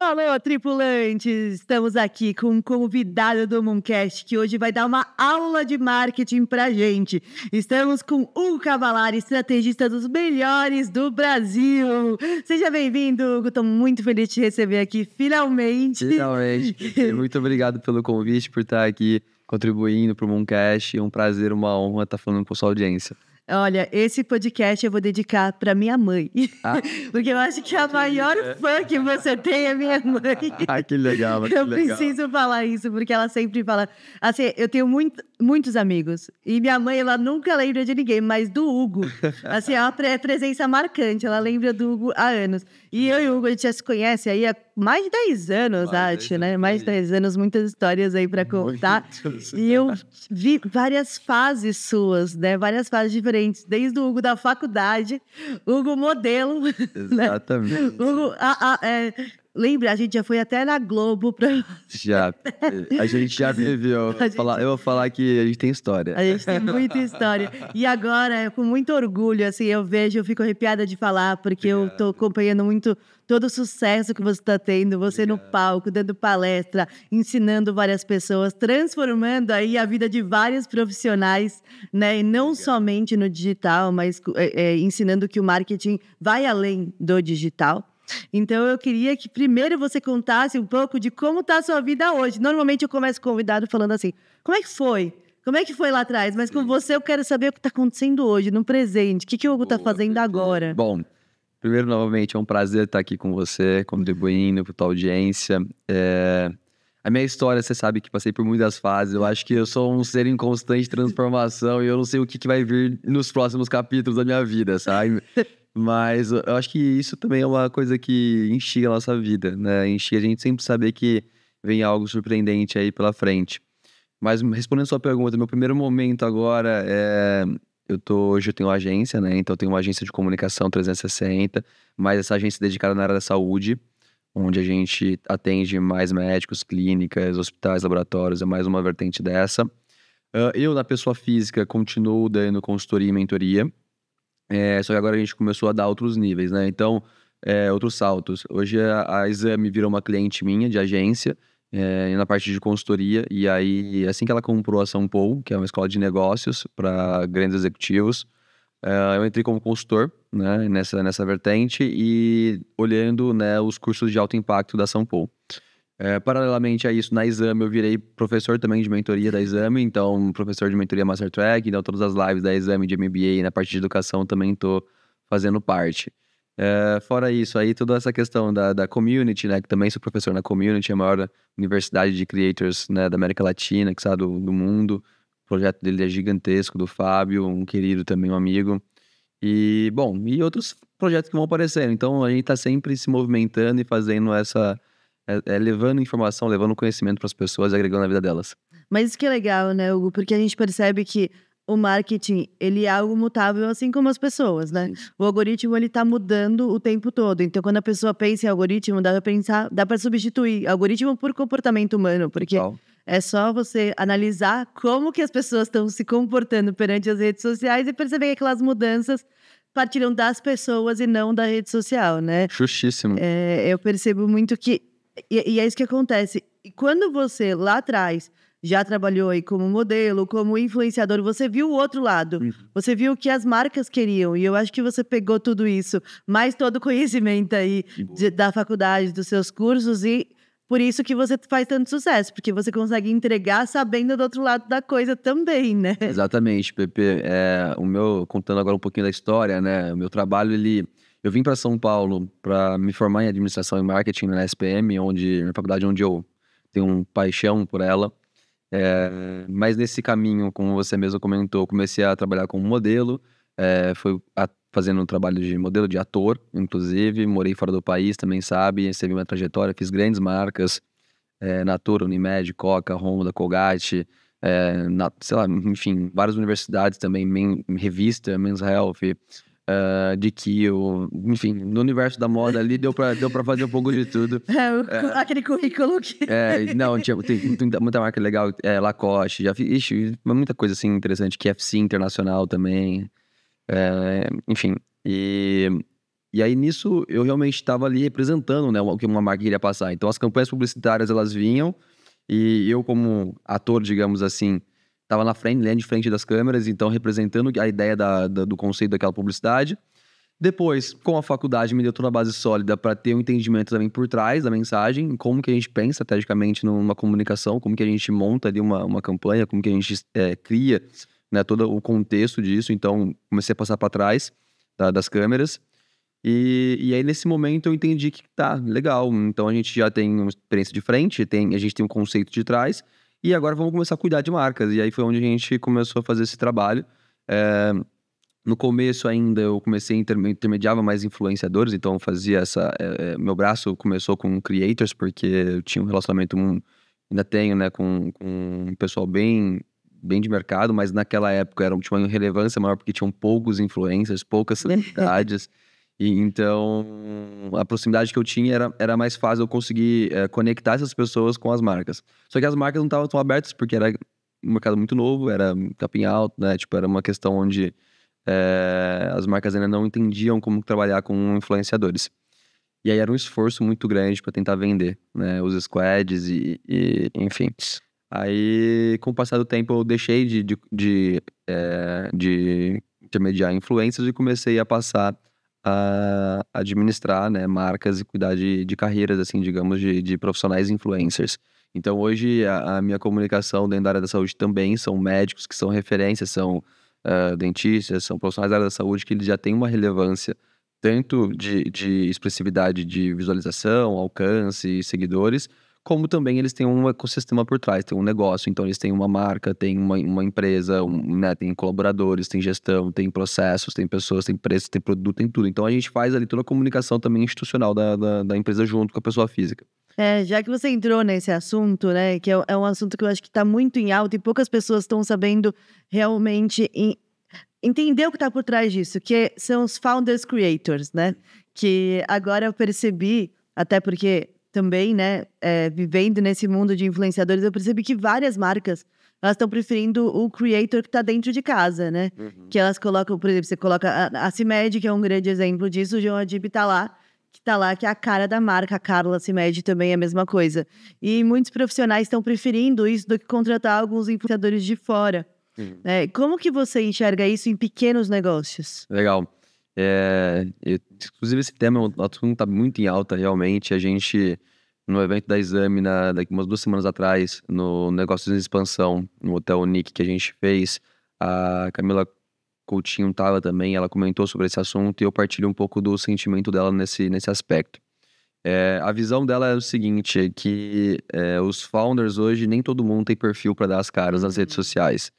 Alô, tripulantes! Estamos aqui com um convidado do Mooncast que hoje vai dar uma aula de marketing pra gente. Estamos com Hugo Cavalari, estrategista dos melhores do Brasil. Seja bem-vindo, Hugo. Estou muito feliz de te receber aqui, finalmente. Finalmente. Muito obrigado pelo convite, por estar aqui contribuindo para o Mooncast. É um prazer, uma honra estar falando com a sua audiência. Olha, esse podcast eu vou dedicar para minha mãe. Porque eu acho que a maior fã que você tem é minha mãe. Que legal, que eu legal. preciso falar isso, porque ela sempre fala... Assim, eu tenho muitos amigos. E minha mãe, ela nunca lembra de ninguém, mas do Hugo. Assim, é uma presença marcante. Ela lembra do Hugo há anos. E eu e o Hugo, a gente já se conhece aí há mais de 10 anos, acho, né? Mais de 10 anos, muitas histórias aí para contar. E eu vi várias fases suas, né? Várias fases diferentes. Desde o Hugo da faculdade, Hugo modelo. Exatamente. Né? Hugo, lembra, a gente já foi até na Globo pra... Já. A gente já viveu. Eu vou falar que a gente tem história. A gente tem muita história. E agora, com muito orgulho, assim, eu fico arrepiada de falar, porque eu tô acompanhando muito todo o sucesso que você está tendo, você no palco, dando palestra, ensinando várias pessoas, transformando aí a vida de vários profissionais, né? E não somente no digital, mas ensinando que o marketing vai além do digital. Então, eu queria que primeiro você contasse um pouco de como está a sua vida hoje. Normalmente, eu começo com o convidado falando assim, como é que foi? Como é que foi lá atrás? Mas com você, eu quero saber o que está acontecendo hoje, no presente. O que o Hugo está fazendo agora? Bom, primeiro, novamente, é um prazer estar aqui com você, contribuindo para a tua audiência. A minha história, você sabe que passei por muitas fases. Eu acho que eu sou um ser em constante transformação e eu não sei o que vai vir nos próximos capítulos da minha vida, sabe? Mas eu acho que isso também é uma coisa que instiga a nossa vida, né? Instiga a gente sempre saber que vem algo surpreendente aí pela frente. Mas respondendo a sua pergunta, meu primeiro momento agora hoje eu tenho uma agência, né? Então eu tenho uma agência de comunicação 360, mas essa agência é dedicada na área da saúde, onde a gente atende mais médicos, clínicas, hospitais, laboratórios, é mais uma vertente dessa. Eu, na pessoa física, continuo dando consultoria e mentoria. Só que agora a gente começou a dar outros níveis, né? Então, outros saltos. Hoje a Exame virou uma cliente minha de agência, na parte de consultoria. E aí, assim que ela comprou a São Paulo, que é uma escola de negócios para grandes executivos, eu entrei como consultor, né, nessa vertente e olhando, né, os cursos de alto impacto da São Paulo. Paralelamente a isso, na Exame eu virei professor também de mentoria da Exame, então professor de mentoria Master Track, então todas as lives da Exame de MBA na parte de educação também estou fazendo parte. Fora isso, aí toda essa questão da community, né, que também sou professor na community, a maior universidade de creators, né, da América Latina, que sabe, do mundo. O projeto dele é gigantesco, do Fábio, um querido também, um amigo. E, bom, e outros projetos que vão aparecendo. Então a gente está sempre se movimentando e fazendo levando informação, levando conhecimento para as pessoas e agregando na vida delas. Mas isso que é legal, né, Hugo? Porque a gente percebe que o marketing, ele é algo mutável, assim como as pessoas, né? Sim. O algoritmo, ele tá mudando o tempo todo. Então, quando a pessoa pensa em algoritmo, dá para substituir algoritmo por comportamento humano, porque é só você analisar como que as pessoas estão se comportando perante as redes sociais e perceber que aquelas mudanças partiram das pessoas e não da rede social, né? Justíssimo. Eu percebo muito que... E é isso que acontece. E quando você, lá atrás, já trabalhou aí como modelo, como influenciador, você viu o outro lado. Você viu o que as marcas queriam. E eu acho que você pegou tudo isso, mais todo o conhecimento aí da faculdade, dos seus cursos, e por isso que você faz tanto sucesso, porque você consegue entregar sabendo do outro lado da coisa também, né? Exatamente, Pepe. Contando agora um pouquinho da história, né? O meu trabalho, eu vim para São Paulo para me formar em administração e marketing na SPM, na faculdade onde eu tenho uma paixão por ela. Mas nesse caminho, como você mesmo comentou, comecei a trabalhar como modelo, fazendo um trabalho de modelo de ator, inclusive, morei fora do país, também sabe, recebi uma trajetória, fiz grandes marcas, Natura, Unimed, Coca, Honda, Colgate, sei lá, enfim, várias universidades também, revista, Men's Health, de Kiel, enfim, no universo da moda ali deu pra fazer um pouco de tudo. Aquele currículo que... Não, tem muita marca legal, Lacoste, já fiz muita coisa assim interessante, KFC Internacional também, enfim, e E aí, nisso, eu realmente estava ali representando, né, o que uma marca queria passar. Então, as campanhas publicitárias, elas vinham e eu, como ator, digamos assim, estava na frente, linha de frente das câmeras, então representando a ideia do conceito daquela publicidade. Depois, com a faculdade, me deu toda a base sólida para ter um entendimento também por trás da mensagem, como que a gente pensa estrategicamente numa comunicação, como que a gente monta ali uma campanha, como que a gente cria, né, todo o contexto disso. Então, comecei a passar para trás das câmeras. E aí, nesse momento, eu entendi que tá, legal. Então, a gente já tem uma experiência de frente, a gente tem um conceito de trás, e agora vamos começar a cuidar de marcas. E aí foi onde a gente começou a fazer esse trabalho. No começo ainda, eu comecei a intermediava mais influenciadores, então eu fazia meu braço começou com creators, porque eu tinha um relacionamento, ainda tenho, né, com um pessoal bem de mercado, mas naquela época tinha uma relevância maior, porque tinham poucos influencers, poucas celebridades. E então, a proximidade que eu tinha era mais fácil eu conseguir conectar essas pessoas com as marcas. Só que as marcas não estavam tão abertas, porque era um mercado muito novo, era capim alto, né? Tipo, era uma questão onde as marcas ainda não entendiam como trabalhar com influenciadores. E aí era um esforço muito grande para tentar vender, né? Os squads enfim. Aí, com o passar do tempo, eu deixei de intermediar influencers e comecei a passar a administrar, né, marcas e cuidar de carreiras, assim, digamos, de profissionais influencers. Então, hoje, a minha comunicação dentro da área da saúde também são médicos que são referências, são dentistas, são profissionais da área da saúde que eles já têm uma relevância tanto de expressividade de visualização, alcance e seguidores, como também eles têm um ecossistema por trás, tem um negócio, então eles têm uma marca, tem uma empresa, né, tem colaboradores, tem gestão, tem processos, tem pessoas, tem preço, tem produto, tem tudo. Então a gente faz ali toda a comunicação também institucional da empresa junto com a pessoa física. Já que você entrou nesse assunto, né, que é um assunto que eu acho que está muito em alta e poucas pessoas estão sabendo realmente entender o que está por trás disso, que são os founders creators, né? Que agora eu percebi, até porque também, né, vivendo nesse mundo de influenciadores, eu percebi que várias marcas, elas estão preferindo o creator que está dentro de casa, né? Uhum. Que elas colocam, por exemplo, você coloca a CIMED, que é um grande exemplo disso, o João Adib tá lá, que é a cara da marca, a Carla CIMED também é a mesma coisa. E muitos profissionais estão preferindo isso do que contratar alguns influenciadores de fora. Como que você enxerga isso em pequenos negócios? Legal. Inclusive, esse tema é um assunto que está muito em alta, realmente. A gente, no evento da Exame, daqui umas 2 semanas atrás, no Negócios em Expansão, no Hotel Nick que a gente fez, a Camila Coutinho estava também, ela comentou sobre esse assunto e eu partilho um pouco do sentimento dela nesse aspecto. A visão dela é o seguinte, que os founders hoje, nem todo mundo tem perfil para dar as caras nas redes sociais.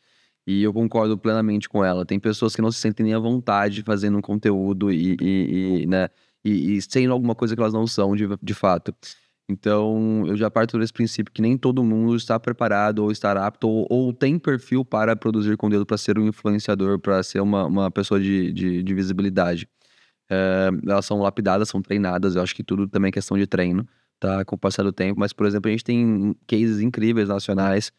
E eu concordo plenamente com ela. Tem pessoas que não se sentem nem à vontade fazendo um conteúdo né, sendo alguma coisa que elas não são de fato. Então, eu já parto desse princípio que nem todo mundo está preparado ou está apto ou tem perfil para produzir conteúdo, para ser um influenciador, para ser uma pessoa de visibilidade. Elas são lapidadas, são treinadas. Eu acho que tudo também é questão de treino, tá? Com o passar do tempo. Mas, por exemplo, a gente tem cases incríveis nacionais,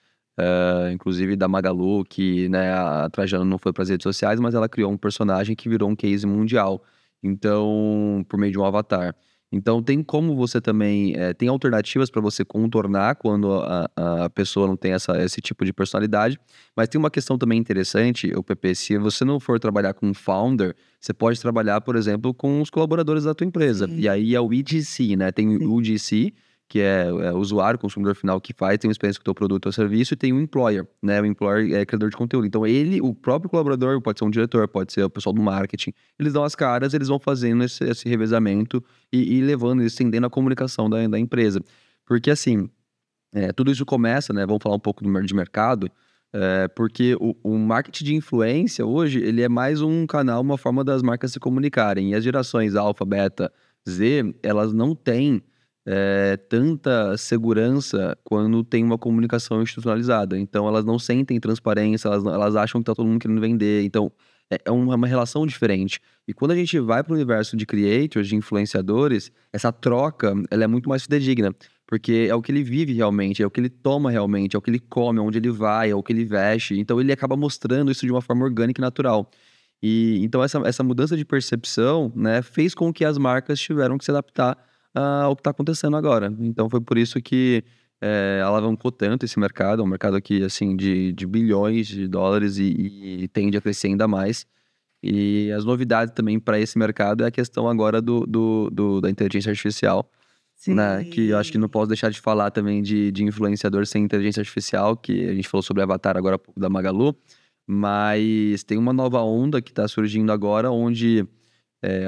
inclusive da Magalu, que, né, a Trajano não foi para as redes sociais, mas ela criou um personagem que virou um case mundial. Então, por meio de um avatar. Então, tem como você também... tem alternativas para você contornar quando a pessoa não tem esse tipo de personalidade. Mas tem uma questão também interessante, o PP, se você não for trabalhar com um founder, você pode trabalhar, por exemplo, com os colaboradores da tua empresa. Sim. E aí é o EDC, né? Tem o UGC, que é o usuário, consumidor final que tem uma experiência com o teu produto ou serviço, e tem o employer, né? O employer é criador de conteúdo. Então, o próprio colaborador, pode ser um diretor, pode ser o pessoal do marketing, eles dão as caras, eles vão fazendo esse revezamento e levando, estendendo a comunicação da empresa. Porque, assim, tudo isso começa, né? Vamos falar um pouco de mercado, porque o marketing de influência hoje, ele é mais um canal, uma forma das marcas se comunicarem. E as gerações alfa, beta, Z, elas não têm tanta segurança quando tem uma comunicação institucionalizada. Então, elas não sentem transparência, elas acham que tá todo mundo querendo vender. Então, é uma relação diferente. E quando a gente vai para o universo de creators, de influenciadores, essa troca, ela é muito mais fidedigna. Porque é o que ele vive realmente, é o que ele toma realmente, é o que ele come, é onde ele vai, é o que ele veste. Então, ele acaba mostrando isso de uma forma orgânica e natural. E então essa mudança de percepção, né, fez com que as marcas tiveram que se adaptar ao que está acontecendo agora. Então foi por isso que alavancou tanto esse mercado, um mercado aqui assim de bilhões de dólares e tende a crescer ainda mais. E as novidades também para esse mercado é a questão agora da inteligência artificial, né? Que eu acho que não posso deixar de falar também de influenciador sem inteligência artificial, que a gente falou sobre Avatar agora há pouco da Magalu, mas tem uma nova onda que está surgindo agora, onde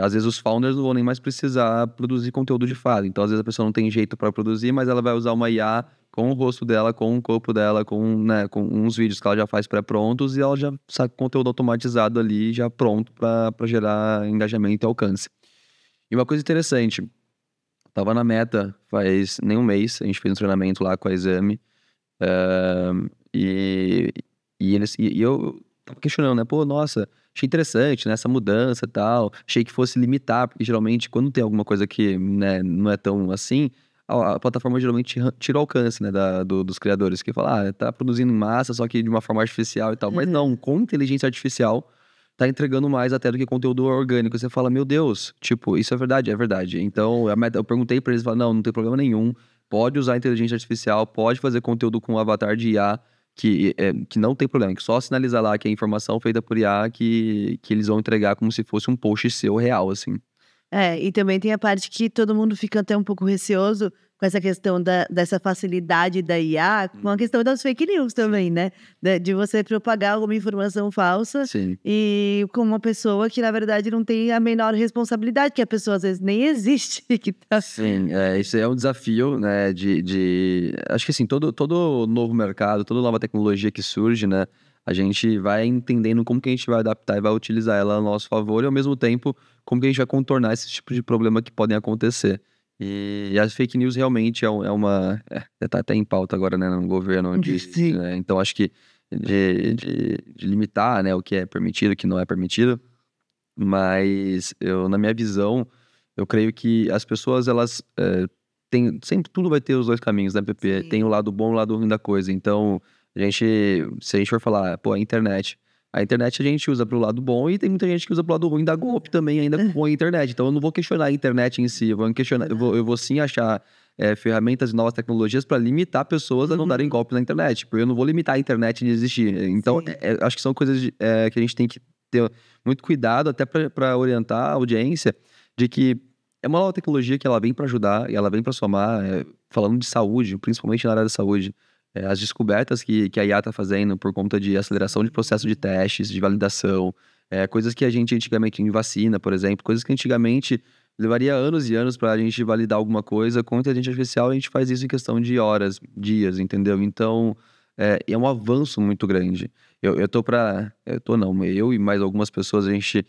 às vezes os founders não vão nem mais precisar produzir conteúdo de fato. Então, às vezes a pessoa não tem jeito para produzir, mas ela vai usar uma IA com o rosto dela, com o corpo dela, com uns vídeos que ela já faz pré-prontos e ela já sabe conteúdo automatizado ali, já pronto para gerar engajamento e alcance. E uma coisa interessante, tava na Meta faz nem um mês, a gente fez um treinamento lá com a Exame, e eu tava questionando, né? Pô, nossa, achei interessante, né? Essa mudança e tal. Achei que fosse limitar, porque geralmente quando tem alguma coisa que, né, não é tão assim, a plataforma geralmente tira o alcance, né, dos criadores, que fala, tá produzindo em massa, só que de uma forma artificial e tal. Mas não, com inteligência artificial, tá entregando mais até do que conteúdo orgânico. Você fala, meu Deus, tipo, isso é verdade, é verdade. Então, eu perguntei pra eles, falaram, não tem problema nenhum. Pode usar inteligência artificial, pode fazer conteúdo com avatar de IA, que não tem problema, que só sinalizar lá que é informação feita por IA que eles vão entregar como se fosse um post seu real, assim. E também tem a parte que todo mundo fica até um pouco receoso com essa questão dessa facilidade da IA, com a questão das fake news também, né? De você propagar alguma informação falsa Sim. e com uma pessoa que, na verdade, não tem a menor responsabilidade, que a pessoa às vezes nem existe. Sim, isso é um desafio, né, acho que assim, todo novo mercado, toda nova tecnologia que surge, né, a gente vai entendendo como que a gente vai adaptar e vai utilizar ela a nosso favor e, ao mesmo tempo, como que a gente vai contornar esse tipo de problema que podem acontecer. E as fake news realmente tá até em pauta agora, né, no governo, né, então acho que de limitar, né, o que é permitido, o que não é permitido, mas na minha visão, eu creio que as pessoas, elas sempre tudo vai ter os dois caminhos, né, Pepe? Sim. Tem o lado bom e o lado ruim da coisa. Então, se a gente for falar, pô, a internet a gente usa pro lado bom e tem muita gente que usa pro lado ruim, dá golpe também ainda com a internet. Então, eu não vou questionar a internet em si, eu vou sim achar ferramentas e novas tecnologias para limitar pessoas a não darem golpe na internet, porque eu não vou limitar a internet de existir. Então, acho que são coisas que a gente tem que ter muito cuidado até para orientar a audiência de que é uma nova tecnologia que ela vem para ajudar e ela vem para somar, falando de saúde, principalmente na área da saúde. As descobertas que a IA está fazendo por conta de aceleração de processo de testes, de validação, coisas que a gente antigamente, em vacina, por exemplo, coisas que antigamente levaria anos e anos para a gente validar alguma coisa, com inteligência artificial a gente faz isso em questão de horas, dias, entendeu? Então, é um avanço muito grande. Eu e mais algumas pessoas, a gente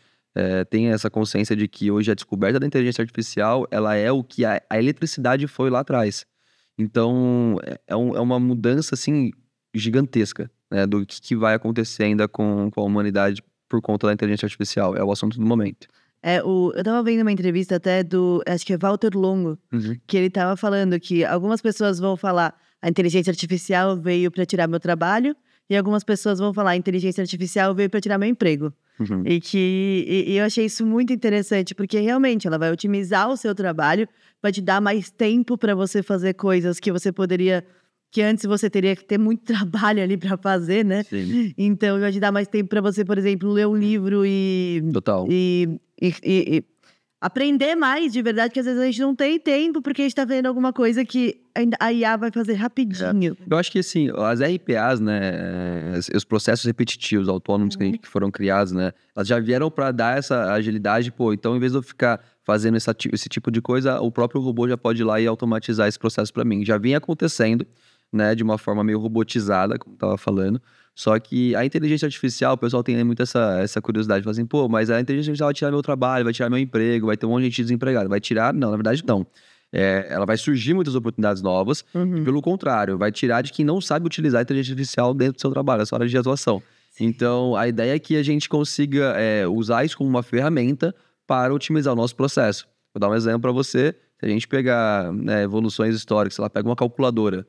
tem essa consciência de que hoje a descoberta da inteligência artificial, ela é o que a eletricidade foi lá atrás. Então, é uma mudança, assim, gigantesca, né, do que vai acontecer ainda com a humanidade por conta da inteligência artificial. É o assunto do momento. Eu tava vendo uma entrevista até acho que é Walter Longo, Uhum. que ele tava falando que algumas pessoas vão falar a inteligência artificial veio para tirar meu trabalho, e algumas pessoas vão falar a inteligência artificial veio para tirar meu emprego. Uhum. E eu achei isso muito interessante, porque realmente ela vai otimizar o seu trabalho, vai te dar mais tempo para você fazer coisas que antes você teria que ter muito trabalho ali para fazer, né? Sim. Então vai te dar mais tempo para você, por exemplo, ler um livro Total. e aprender mais de verdade, que às vezes a gente não tem tempo, porque a gente tá vendo alguma coisa que a IA vai fazer rapidinho. Eu acho que, assim, as RPAs, né, os processos repetitivos, autônomos que foram criados, né, elas já vieram para dar essa agilidade, pô, então em vez de eu ficar fazendo esse tipo de coisa, o próprio robô já pode ir lá e automatizar esse processo para mim. Já vinha acontecendo, né, de uma forma meio robotizada, como eu tava falando, só que a inteligência artificial, o pessoal tem muito essa curiosidade, fala assim, pô, mas a inteligência artificial vai tirar meu trabalho, vai tirar meu emprego, vai ter um monte de gente desempregada. Vai tirar? Não, na verdade não. Ela vai surgir muitas oportunidades novas, e pelo contrário, vai tirar de quem não sabe utilizar a inteligência artificial dentro do seu trabalho, a sua área de atuação. Então, a ideia é que a gente consiga usar isso como uma ferramenta para otimizar o nosso processo. Vou dar um exemplo para você. Se a gente pegar, né, evoluções históricas, sei lá, pega uma calculadora.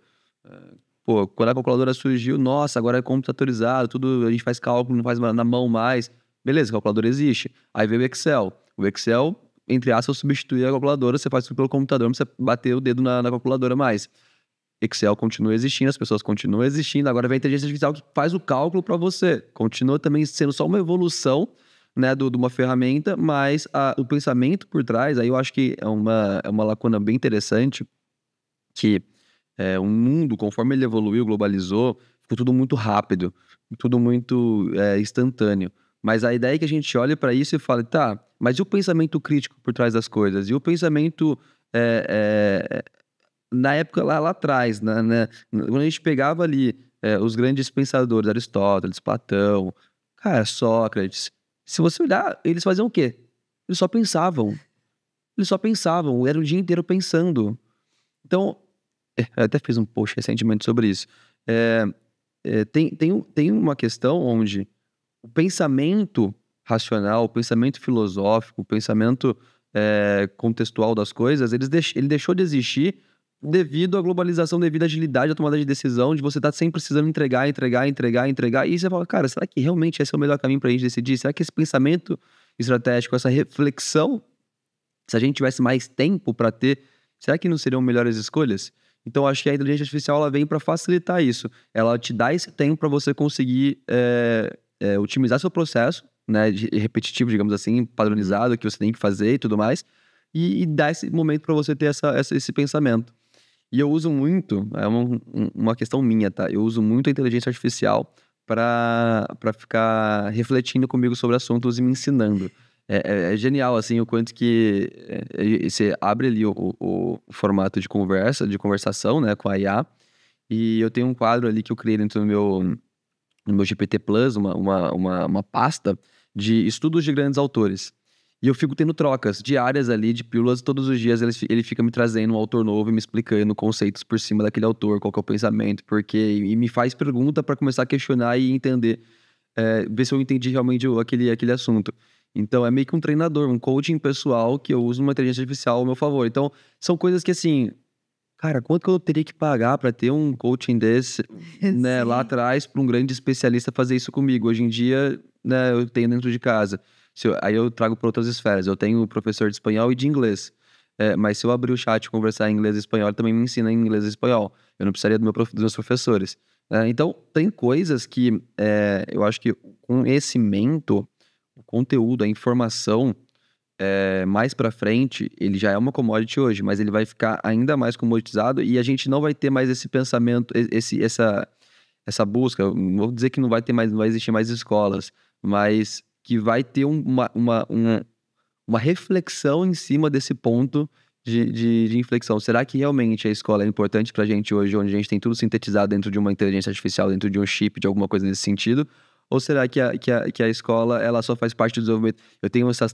Pô, quando a calculadora surgiu, nossa, agora é computadorizado, tudo, a gente faz cálculo, não faz na mão mais. Beleza, a calculadora existe. Aí veio o Excel. O Excel, entre aspas, substitui a calculadora, você faz tudo pelo computador, não precisa bater o dedo na calculadora mais. Excel continua existindo, as pessoas continuam existindo, agora vem a inteligência artificial que faz o cálculo para você. Continua também sendo só uma evolução, né, de uma ferramenta, mas o pensamento por trás, aí eu acho que é uma lacuna bem interessante, que o mundo, conforme ele evoluiu, globalizou, ficou tudo muito rápido, tudo muito instantâneo. Mas a ideia é que a gente olhe para isso e fale, tá, mas e o pensamento crítico por trás das coisas? E o pensamento... na época lá atrás, quando a gente pegava ali os grandes pensadores, Aristóteles, Platão, cara, Sócrates, se você olhar, eles faziam o quê? Eles só pensavam, era o dia inteiro pensando. Então, eu até fiz um post recentemente sobre isso. Tem uma questão onde o pensamento racional, o pensamento filosófico, o pensamento contextual das coisas, ele deixou de existir devido à globalização, devido à agilidade, à tomada de decisão, de você estar sempre precisando entregar, e você fala, cara, será que realmente esse é o melhor caminho pra gente decidir? Será que esse pensamento estratégico, essa reflexão, se a gente tivesse mais tempo para ter, será que não seriam melhores escolhas? Então, acho que a inteligência artificial ela vem para facilitar isso. Ela te dá esse tempo para você conseguir otimizar seu processo, né, repetitivo, digamos assim, padronizado, que você tem que fazer e tudo mais, e dar esse momento para você ter esse pensamento. E eu uso muito, uma questão minha, tá? Eu uso muito a inteligência artificial para ficar refletindo comigo sobre assuntos e me ensinando. É genial, assim, o quanto que você abre ali o formato de conversação, né, com a IA, e eu tenho um quadro ali que eu criei dentro do meu GPT Plus, uma pasta de estudos de grandes autores. E eu fico tendo trocas diárias ali de pílulas, todos os dias ele fica me trazendo um autor novo e me explicando conceitos por cima daquele autor, qual que é o pensamento, porquê, e me faz pergunta para começar a questionar e entender, ver se eu entendi realmente aquele assunto. Então é meio que um treinador, um coaching pessoal que eu uso uma inteligência artificial ao meu favor. Então são coisas que assim, cara, quanto que eu teria que pagar para ter um coaching desse, né, lá atrás, para um grande especialista fazer isso comigo? Hoje em dia, né, eu tenho dentro de casa. Aí eu trago para outras esferas. Eu tenho professor de espanhol e de inglês. Mas se eu abrir o chat e conversar em inglês e espanhol, ele também me ensina em inglês e espanhol. Eu não precisaria dos meus professores. Então, tem coisas que eu acho que o conhecimento, o conteúdo, a informação, mais para frente, ele já é uma commodity hoje, mas ele vai ficar ainda mais commoditizado e a gente não vai ter mais esse pensamento, essa busca. Não vou dizer que não vai existir mais escolas, mas que vai ter uma reflexão em cima desse ponto de inflexão. Será que realmente a escola é importante pra gente hoje, onde a gente tem tudo sintetizado dentro de uma inteligência artificial, dentro de um chip, de alguma coisa nesse sentido? Ou será que a escola ela só faz parte do desenvolvimento? Eu tenho essas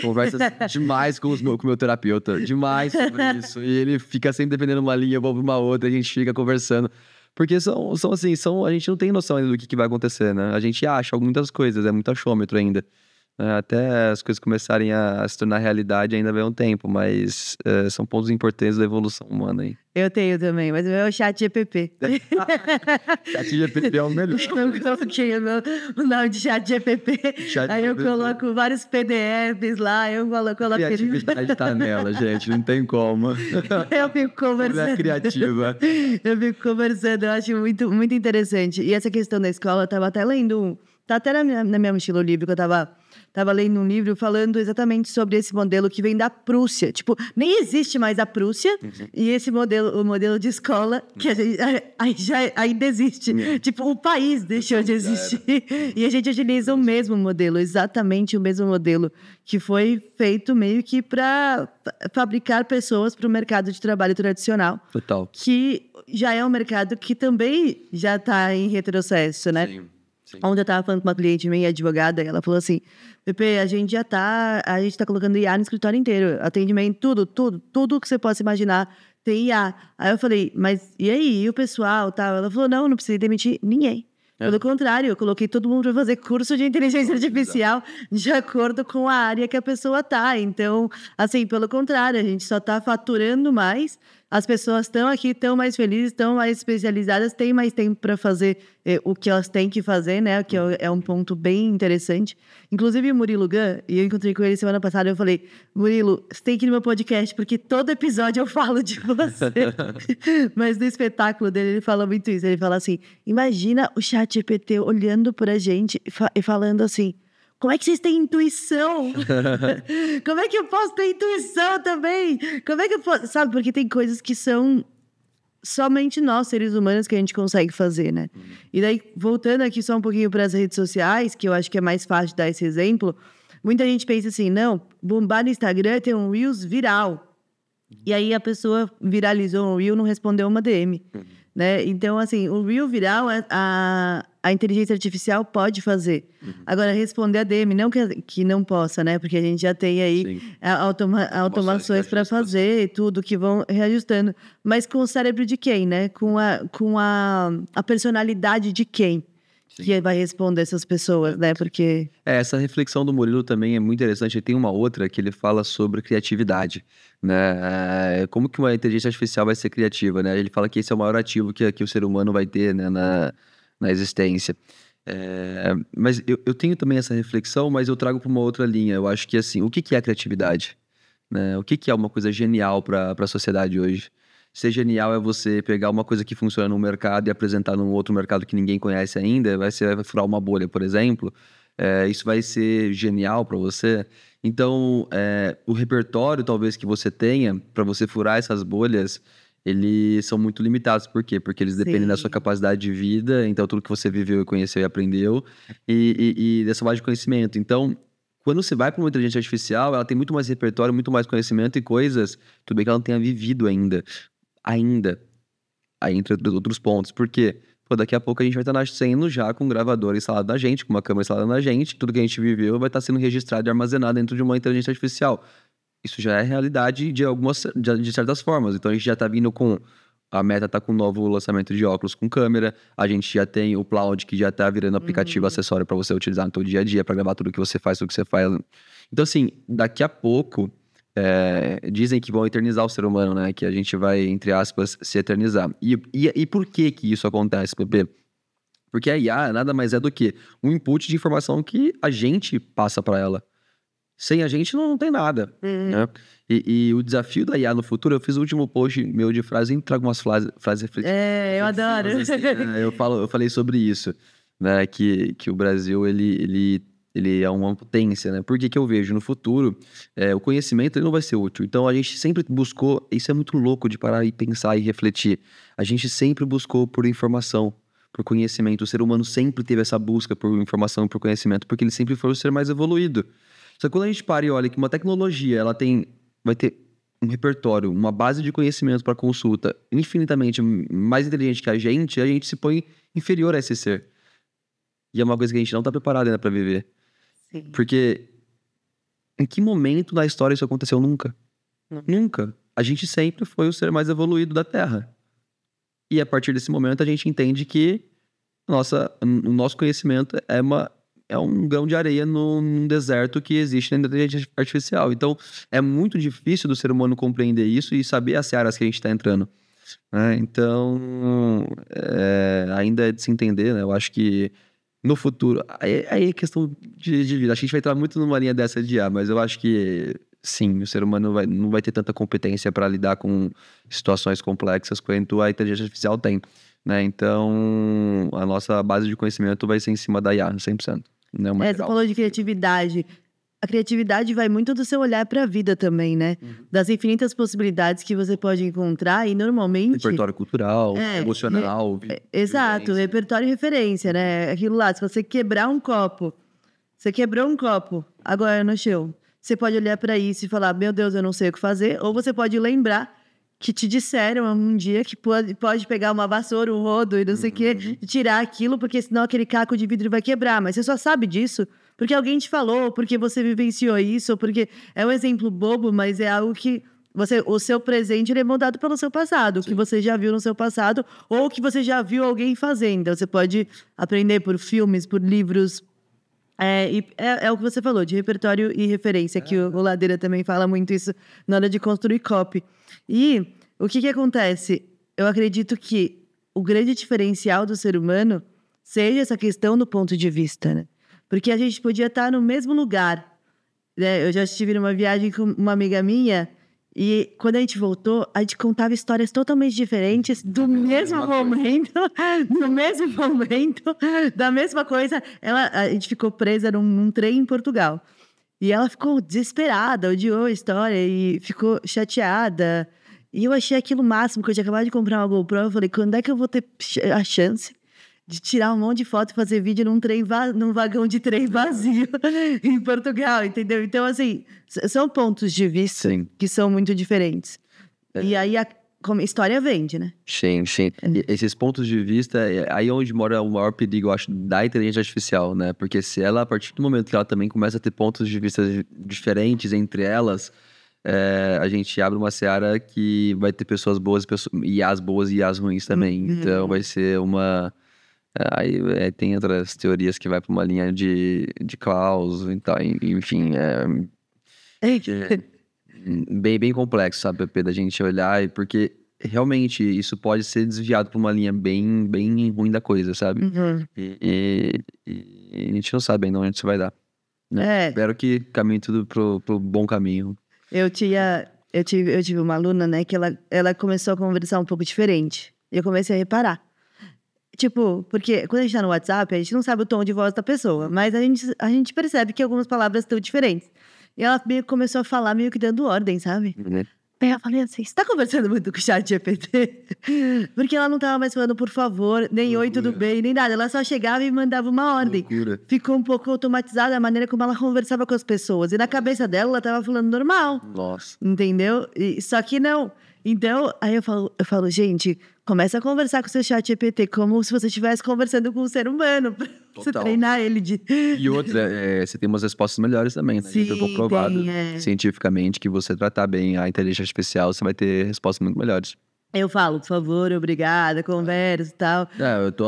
conversas demais com o meu terapeuta, demais sobre isso. E ele fica sempre defendendo uma linha, eu vou pra uma outra, a gente fica conversando. Porque a gente não tem noção ainda do que vai acontecer, né? A gente acha muitas coisas, é muito achômetro ainda. Até as coisas começarem a se tornar realidade ainda vai um tempo, mas são pontos importantes da evolução humana aí. Eu tenho também, mas o meu é o chat GPT. Chat GPT é o melhor. Eu coloquei o nome de chat GPT, aí eu coloco vários PDFs lá, eu coloco... A criatividade tá nela, gente, não tem como. Eu fico conversando. Ela é criativa. Eu fico conversando, eu acho muito, muito interessante. E essa questão da escola, eu tava até lendo tá até na minha mochila o livro, que eu tava lendo um livro falando exatamente sobre esse modelo que vem da Prússia. Tipo, nem existe mais a Prússia, e esse modelo, o modelo de escola, que a gente, ainda existe. Tipo, o país deixou de existir. E a gente utiliza o mesmo modelo, exatamente o mesmo modelo, que foi feito meio que para fabricar pessoas para o mercado de trabalho tradicional. Total. Que já é um mercado que também já está em retrocesso, né? Sim. Sim. Ontem eu estava falando com uma cliente minha, advogada, e ela falou assim, Pepe, a gente tá colocando IA no escritório inteiro, atendimento, tudo que você possa imaginar tem IA. Aí eu falei, mas e aí, e o pessoal, tal? Ela falou, não precisa demitir ninguém. Pelo contrário, eu coloquei todo mundo para fazer curso de inteligência artificial de acordo com a área que a pessoa tá. Então, assim, pelo contrário, a gente só está faturando mais as pessoas estão aqui, estão mais felizes, estão mais especializadas, têm mais tempo para fazer o que elas têm que fazer, né? Que é um ponto bem interessante. Inclusive, o Murilo Gun, e eu encontrei com ele semana passada, eu falei, Murilo, você tem que ir no meu podcast, porque todo episódio eu falo de você. Mas no espetáculo dele, ele fala muito isso. Ele fala assim, imagina o ChatGPT olhando pra gente e falando assim, como é que vocês têm intuição? Como é que eu posso ter intuição também? Como é que eu posso... Sabe, porque tem coisas que são somente nós, seres humanos, que a gente consegue fazer, né? E daí, voltando aqui só um pouquinho para as redes sociais, que eu acho que é mais fácil de dar esse exemplo, muita gente pensa assim, não, bombar no Instagram é ter um Reels viral. E aí a pessoa viralizou um Reel, não respondeu uma DM. Né? Então, assim, o Reel viral, a inteligência artificial pode fazer. Agora, responder a DM, não que não possa, né? Porque a gente já tem aí automações para fazer e tudo, que vão reajustando. Mas com o cérebro de quem, né? Com a personalidade de quem que vai responder essas pessoas, né? Porque... essa reflexão do Murilo também é muito interessante. Tem uma outra que ele fala sobre criatividade, né? Como que uma inteligência artificial vai ser criativa, né? Ele fala que esse é o maior ativo que o ser humano vai ter, né, na existência. Mas eu tenho também essa reflexão, mas eu trago para uma outra linha. Eu acho que, assim, o que é a criatividade? Né? O que é uma coisa genial para a sociedade hoje? Ser genial é você pegar uma coisa que funciona num mercado e apresentar num outro mercado que ninguém conhece ainda. Vai furar uma bolha, por exemplo. Isso vai ser genial para você. Então, o repertório, talvez, que você tenha para você furar essas bolhas, eles são muito limitados. Por quê? Porque eles dependem da sua capacidade de vida. Então, tudo que você viveu, conheceu e aprendeu. E dessa base de conhecimento. Então, quando você vai para uma inteligência artificial, ela tem muito mais repertório, muito mais conhecimento e coisas, tudo bem que ela não tenha vivido ainda, aí entre outros pontos. Por quê? Pô, daqui a pouco a gente vai estar nascendo já com um gravador instalado na gente, com uma câmera instalada na gente, tudo que a gente viveu vai estar sendo registrado e armazenado dentro de uma inteligência artificial. Isso já é realidade de certas formas. Então a gente já está vindo com... A Meta está com um novo lançamento de óculos com câmera. A gente já tem o Cloud, que já está virando aplicativo acessório para você utilizar no seu dia a dia, para gravar tudo que você faz, tudo que você faz. Então, assim, daqui a pouco, dizem que vão eternizar o ser humano, né? Que a gente vai, entre aspas, se eternizar. E por que isso acontece, Pepe? Porque a IA nada mais é do que um input de informação que a gente passa para ela. Sem a gente não tem nada, né? E o desafio da IA no futuro, eu fiz o último post meu de frase, e trago umas frases reflexivas. Eu adoro. Eu falei sobre isso, né? Que o Brasil, ele é uma potência, né? Por que eu vejo no futuro, o conhecimento ele não vai ser útil. Então, a gente sempre buscou, isso é muito louco de parar e pensar e refletir. A gente sempre buscou por informação, por conhecimento. O ser humano sempre teve essa busca por informação, por conhecimento, porque ele sempre foi o ser mais evoluído. Só que quando a gente para e olha que uma tecnologia, vai ter um repertório, uma base de conhecimento para consulta infinitamente mais inteligente que a gente se põe inferior a esse ser. E é uma coisa que a gente não está preparado ainda para viver. Sim. Porque em que momento na história isso aconteceu? Nunca. Nunca. A gente sempre foi o ser mais evoluído da Terra. E a partir desse momento a gente entende que o nosso conhecimento é um grão de areia num deserto que existe na inteligência artificial. Então, é muito difícil do ser humano compreender isso e saber as searas que a gente está entrando. Né? Então, ainda é de se entender, né? Eu acho que no futuro... Aí é questão de vida. Acho que a gente vai entrar muito numa linha dessa de IA, mas eu acho que, sim, o ser humano não vai ter tanta competência para lidar com situações complexas quanto a inteligência artificial tem. Né? Então, a nossa base de conhecimento vai ser em cima da IA, 100%. Você falou de criatividade. A criatividade vai muito do seu olhar para a vida também, né? Das infinitas possibilidades que você pode encontrar e normalmente... Repertório cultural, emocional. Exato, repertório e referência, né? Aquilo lá, se você quebrar um copo, você quebrou um copo, agora no chão. Você pode olhar para isso e falar, meu Deus, eu não sei o que fazer. Ou você pode lembrar que te disseram um dia que pode pegar uma vassoura, um rodo e não sei o quê, e tirar aquilo, porque senão aquele caco de vidro vai quebrar. Mas você só sabe disso porque alguém te falou, porque você vivenciou isso, ou porque é um exemplo bobo, mas é algo que o seu presente ele é moldado pelo seu passado, o que você já viu no seu passado, ou o que você já viu alguém fazendo. Então, você pode aprender por filmes, por livros. É o que você falou, de repertório e referência, que o Ladeira também fala muito isso na hora de construir copy. E o que acontece? Eu acredito que o grande diferencial do ser humano seja essa questão do ponto de vista, né? Porque a gente podia estar no mesmo lugar, né? Eu já estive numa viagem com uma amiga minha e quando a gente voltou, a gente contava histórias totalmente diferentes do mesmo momento, no mesmo momento, da mesma coisa. A gente ficou presa num trem em Portugal. E ela ficou desesperada, odiou a história e ficou chateada. E eu achei aquilo o máximo, que eu tinha acabado de comprar uma GoPro. Eu falei, quando é que eu vou ter a chance de tirar um monte de foto e fazer vídeo num vagão de trem vazio em Portugal, entendeu? Então, assim, são pontos de vista que são muito diferentes. E aí como história vende, né? Sim. E esses pontos de vista, aí é onde mora o maior perigo, eu acho, da inteligência artificial, né? Porque se ela, a partir do momento que ela também começa a ter pontos de vista diferentes entre elas, a gente abre uma seara que vai ter pessoas boas, e as boas e as ruins também. Então vai ser uma... Aí tem outras teorias que vai para uma linha de caos e tal, enfim, bem complexo, sabe, Pepe, da gente olhar, porque realmente isso pode ser desviado para uma linha bem ruim da coisa, sabe? E a gente não sabe ainda onde isso vai dar, né? Espero que caminhe tudo pro bom caminho. Eu tive uma aluna, né, que ela começou a conversar um pouco diferente. E eu comecei a reparar. Tipo, porque quando a gente tá no WhatsApp, a gente não sabe o tom de voz da pessoa, mas a gente percebe que algumas palavras estão diferentes. E ela meio que começou a falar meio que dando ordem, sabe? Aí eu falei assim, você tá conversando muito com o ChatGPT? Porque ela não tava mais falando por favor, nem oi, tudo bem, nem nada. Ela só chegava e mandava uma ordem. Ficou um pouco automatizada a maneira como ela conversava com as pessoas. E na cabeça dela, ela tava falando normal. Nossa. Entendeu? Só que não. Então, aí eu falo, gente, começa a conversar com o seu ChatGPT como se você estivesse conversando com um ser humano. Pra você treinar ele de... E outra, você tem umas respostas melhores também, né? Sim, foi comprovado cientificamente que você tratar bem a inteligência artificial, você vai ter respostas muito melhores. Eu falo, por favor, obrigada, conversa e tal.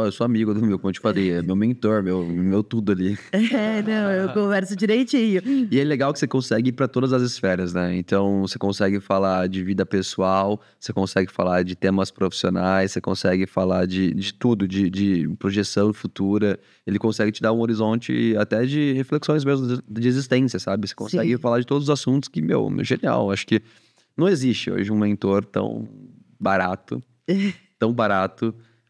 Eu sou amigo do meu, como eu te falei, é meu mentor, meu tudo ali. Não, eu converso direitinho. E é legal que você consegue ir para todas as esferas, né? Então, você consegue falar de vida pessoal, você consegue falar de temas profissionais, você consegue falar de tudo, de projeção futura. Ele consegue te dar um horizonte até de reflexões mesmo de existência, sabe? Você consegue falar de todos os assuntos que, genial. Acho que não existe hoje um mentor tão barato,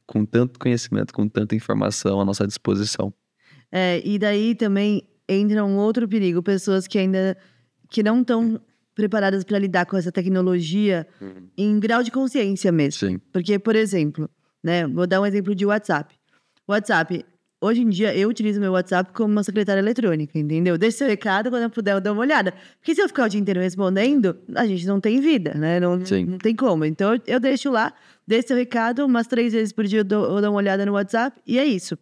com tanto conhecimento, com tanta informação à nossa disposição. E daí também entra um outro perigo, pessoas que ainda não estão preparadas para lidar com essa tecnologia em grau de consciência mesmo. Sim. Porque, por exemplo, né, vou dar um exemplo de WhatsApp. WhatsApp, hoje em dia, eu utilizo meu WhatsApp como uma secretária eletrônica, entendeu? Deixa seu recado, quando eu puder, eu dou uma olhada. Porque se eu ficar o dia inteiro respondendo, a gente não tem vida, né? Não tem como. Então, eu deixo lá, deixo seu recado, umas 3 vezes por dia eu dou uma olhada no WhatsApp, e é isso.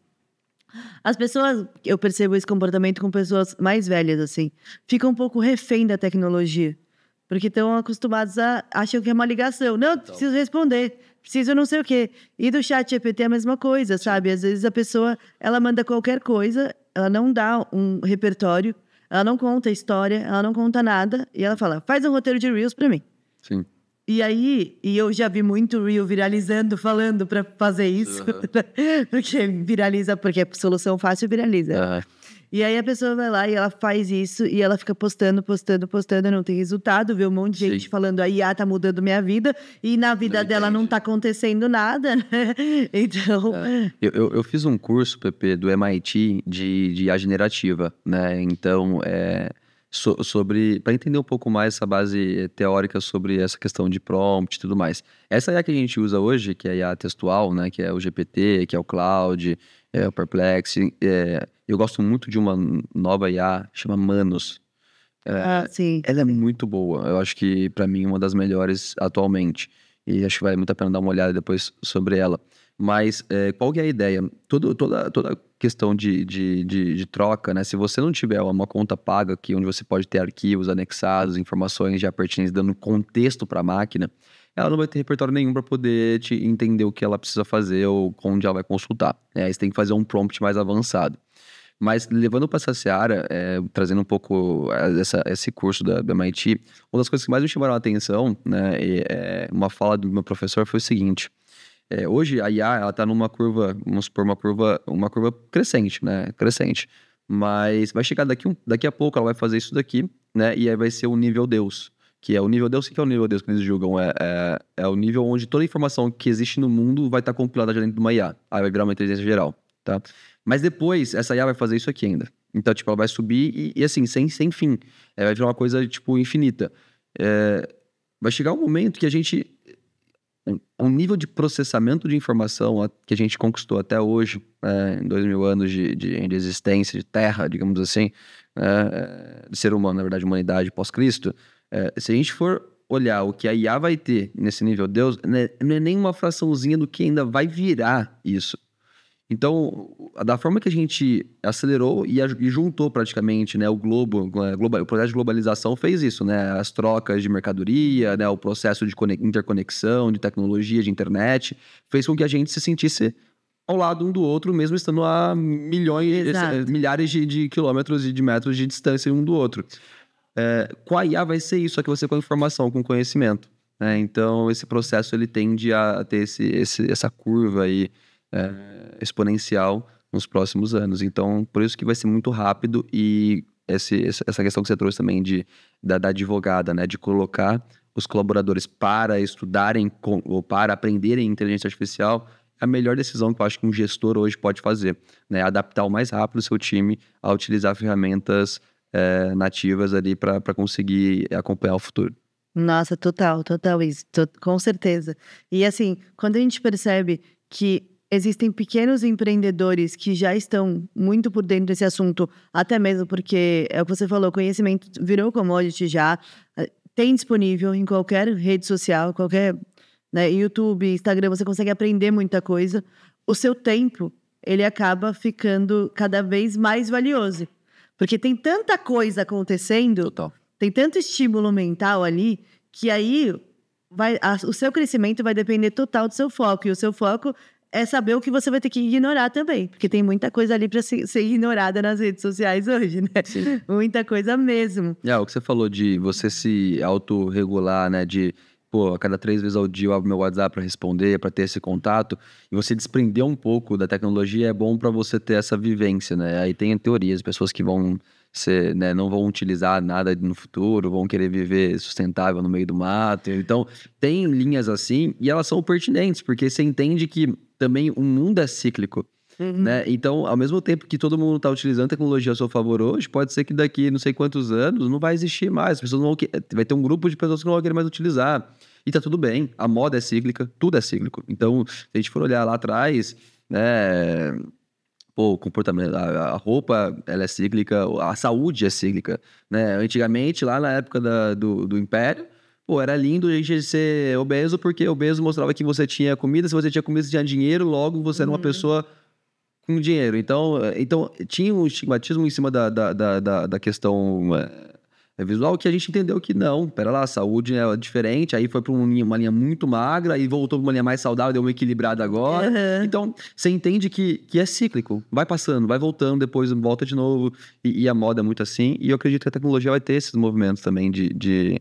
As pessoas, eu percebo esse comportamento com pessoas mais velhas, assim, ficam um pouco refém da tecnologia. Porque estão acostumados acham que é uma ligação. Não, preciso responder, preciso não sei o quê. E do ChatGPT é a mesma coisa, sabe? Às vezes a pessoa, ela manda qualquer coisa, ela não dá um repertório, ela não conta a história, ela não conta nada, e ela fala, faz um roteiro de Reels pra mim. Sim. E aí, eu já vi muito Reel viralizando, falando pra fazer isso. Porque viraliza, porque é solução fácil, viraliza. E aí a pessoa vai lá e ela faz isso e ela fica postando, não tem resultado, vê um monte de gente falando, a IA tá mudando minha vida, e na vida dela não tá acontecendo nada, né? Então... Eu fiz um curso, Pepe, do MIT de IA generativa, né? Então, para entender um pouco mais essa base teórica sobre essa questão de prompt e tudo mais. Essa IA que a gente usa hoje, que é a IA textual, né? Que é o GPT, que é o Claude, o Perplexity, eu gosto muito de uma nova IA, chama Manus. sim. Ela é muito boa. Eu acho que, para mim, uma das melhores atualmente. E acho que vale muito a pena dar uma olhada depois sobre ela. Mas qual que é a ideia? Toda questão de troca, né? Se você não tiver uma conta paga aqui, onde você pode ter arquivos anexados, informações já pertinentes, dando contexto para a máquina, ela não vai ter repertório nenhum para poder te entender o que ela precisa fazer ou onde ela vai consultar. Aí você tem que fazer um prompt mais avançado. Mas levando para essa seara, trazendo um pouco esse curso do MIT, uma das coisas que mais me chamaram a atenção, né, uma fala do meu professor foi o seguinte: hoje a IA ela está numa curva, vamos supor, uma curva crescente, né, crescente, mas vai chegar daqui a pouco, ela vai fazer isso daqui, né, e aí vai ser o nível Deus. Que é o nível Deus, o que é o nível Deus que eles julgam? É o nível onde toda a informação que existe no mundo vai estar compilada já dentro de uma IA. Aí vai virar uma inteligência geral, tá? Mas depois, essa IA vai fazer isso aqui ainda. Então, tipo, ela vai subir e assim, sem fim. Vai virar uma coisa, tipo, infinita. Vai chegar um momento que a gente... Um nível de processamento de informação que a gente conquistou até hoje, em 2000 anos de existência, de terra, digamos assim, de ser humano, na verdade, humanidade pós-Cristo, se a gente for olhar o que a IA vai ter nesse nível Deus, não é nem uma fraçãozinha do que ainda vai virar isso. Então, da forma que a gente acelerou e juntou praticamente, né, o processo de globalização fez isso, né, as trocas de mercadoria, né, o processo de interconexão, de tecnologia, de internet, fez com que a gente se sentisse ao lado um do outro, mesmo estando a milhares de quilômetros e de metros de distância um do outro. Com a IA vai ser isso, só que você com informação, com conhecimento, né? Então, esse processo ele tende a ter essa curva aí, exponencial nos próximos anos. Então, por isso que vai ser muito rápido e essa questão que você trouxe também da advogada, né? De colocar os colaboradores para estudarem ou para aprenderem inteligência artificial é a melhor decisão que eu acho que um gestor hoje pode fazer, né? Adaptar o mais rápido o seu time a utilizar ferramentas nativas ali para conseguir acompanhar o futuro. Nossa, total isso, com certeza. E assim, quando a gente percebe que existem pequenos empreendedores que já estão muito por dentro desse assunto, até mesmo porque, é o que você falou, conhecimento virou commodity já, tem disponível em qualquer rede social, qualquer, né, YouTube, Instagram, você consegue aprender muita coisa. O seu tempo, ele acaba ficando cada vez mais valioso. Porque tem tanta coisa acontecendo, Total. Tem tanto estímulo mental ali, que aí o seu crescimento vai depender total do seu foco. E o seu foco é saber o que você vai ter que ignorar também. Porque tem muita coisa ali para ser ignorada nas redes sociais hoje, né? Sim. Muita coisa mesmo. O que você falou de você se autorregular, né? De, pô, a cada 3 vezes ao dia eu abro meu WhatsApp para responder, para ter esse contato. E você desprender um pouco da tecnologia é bom para você ter essa vivência, né? Aí tem teorias, pessoas que vão né, não vão utilizar nada no futuro, vão querer viver sustentável no meio do mato. Então, tem linhas assim e elas são pertinentes, porque você entende que também o mundo é cíclico. Né? Então, ao mesmo tempo que todo mundo está utilizando tecnologia a seu favor hoje, pode ser que daqui não sei quantos anos não vai existir mais. As pessoas vai ter um grupo de pessoas que não vão querer mais utilizar. E tá tudo bem. A moda é cíclica, tudo é cíclico. Então, se a gente for olhar lá atrás, né, o comportamento, a roupa, ela é cíclica, a saúde é cíclica, né? Antigamente, lá na época do Império, era lindo a gente ser obeso, porque obeso mostrava que você tinha comida, se você tinha comida, você tinha dinheiro, logo você era uma pessoa com dinheiro. Então tinha um estigmatismo em cima da questão visual, que a gente entendeu que não, pera lá, a saúde é diferente, aí foi para uma linha muito magra, aí voltou para uma linha mais saudável, deu uma equilibrada agora. Então, você entende que é cíclico, vai passando, vai voltando, depois volta de novo, e a moda é muito assim, e eu acredito que a tecnologia vai ter esses movimentos também de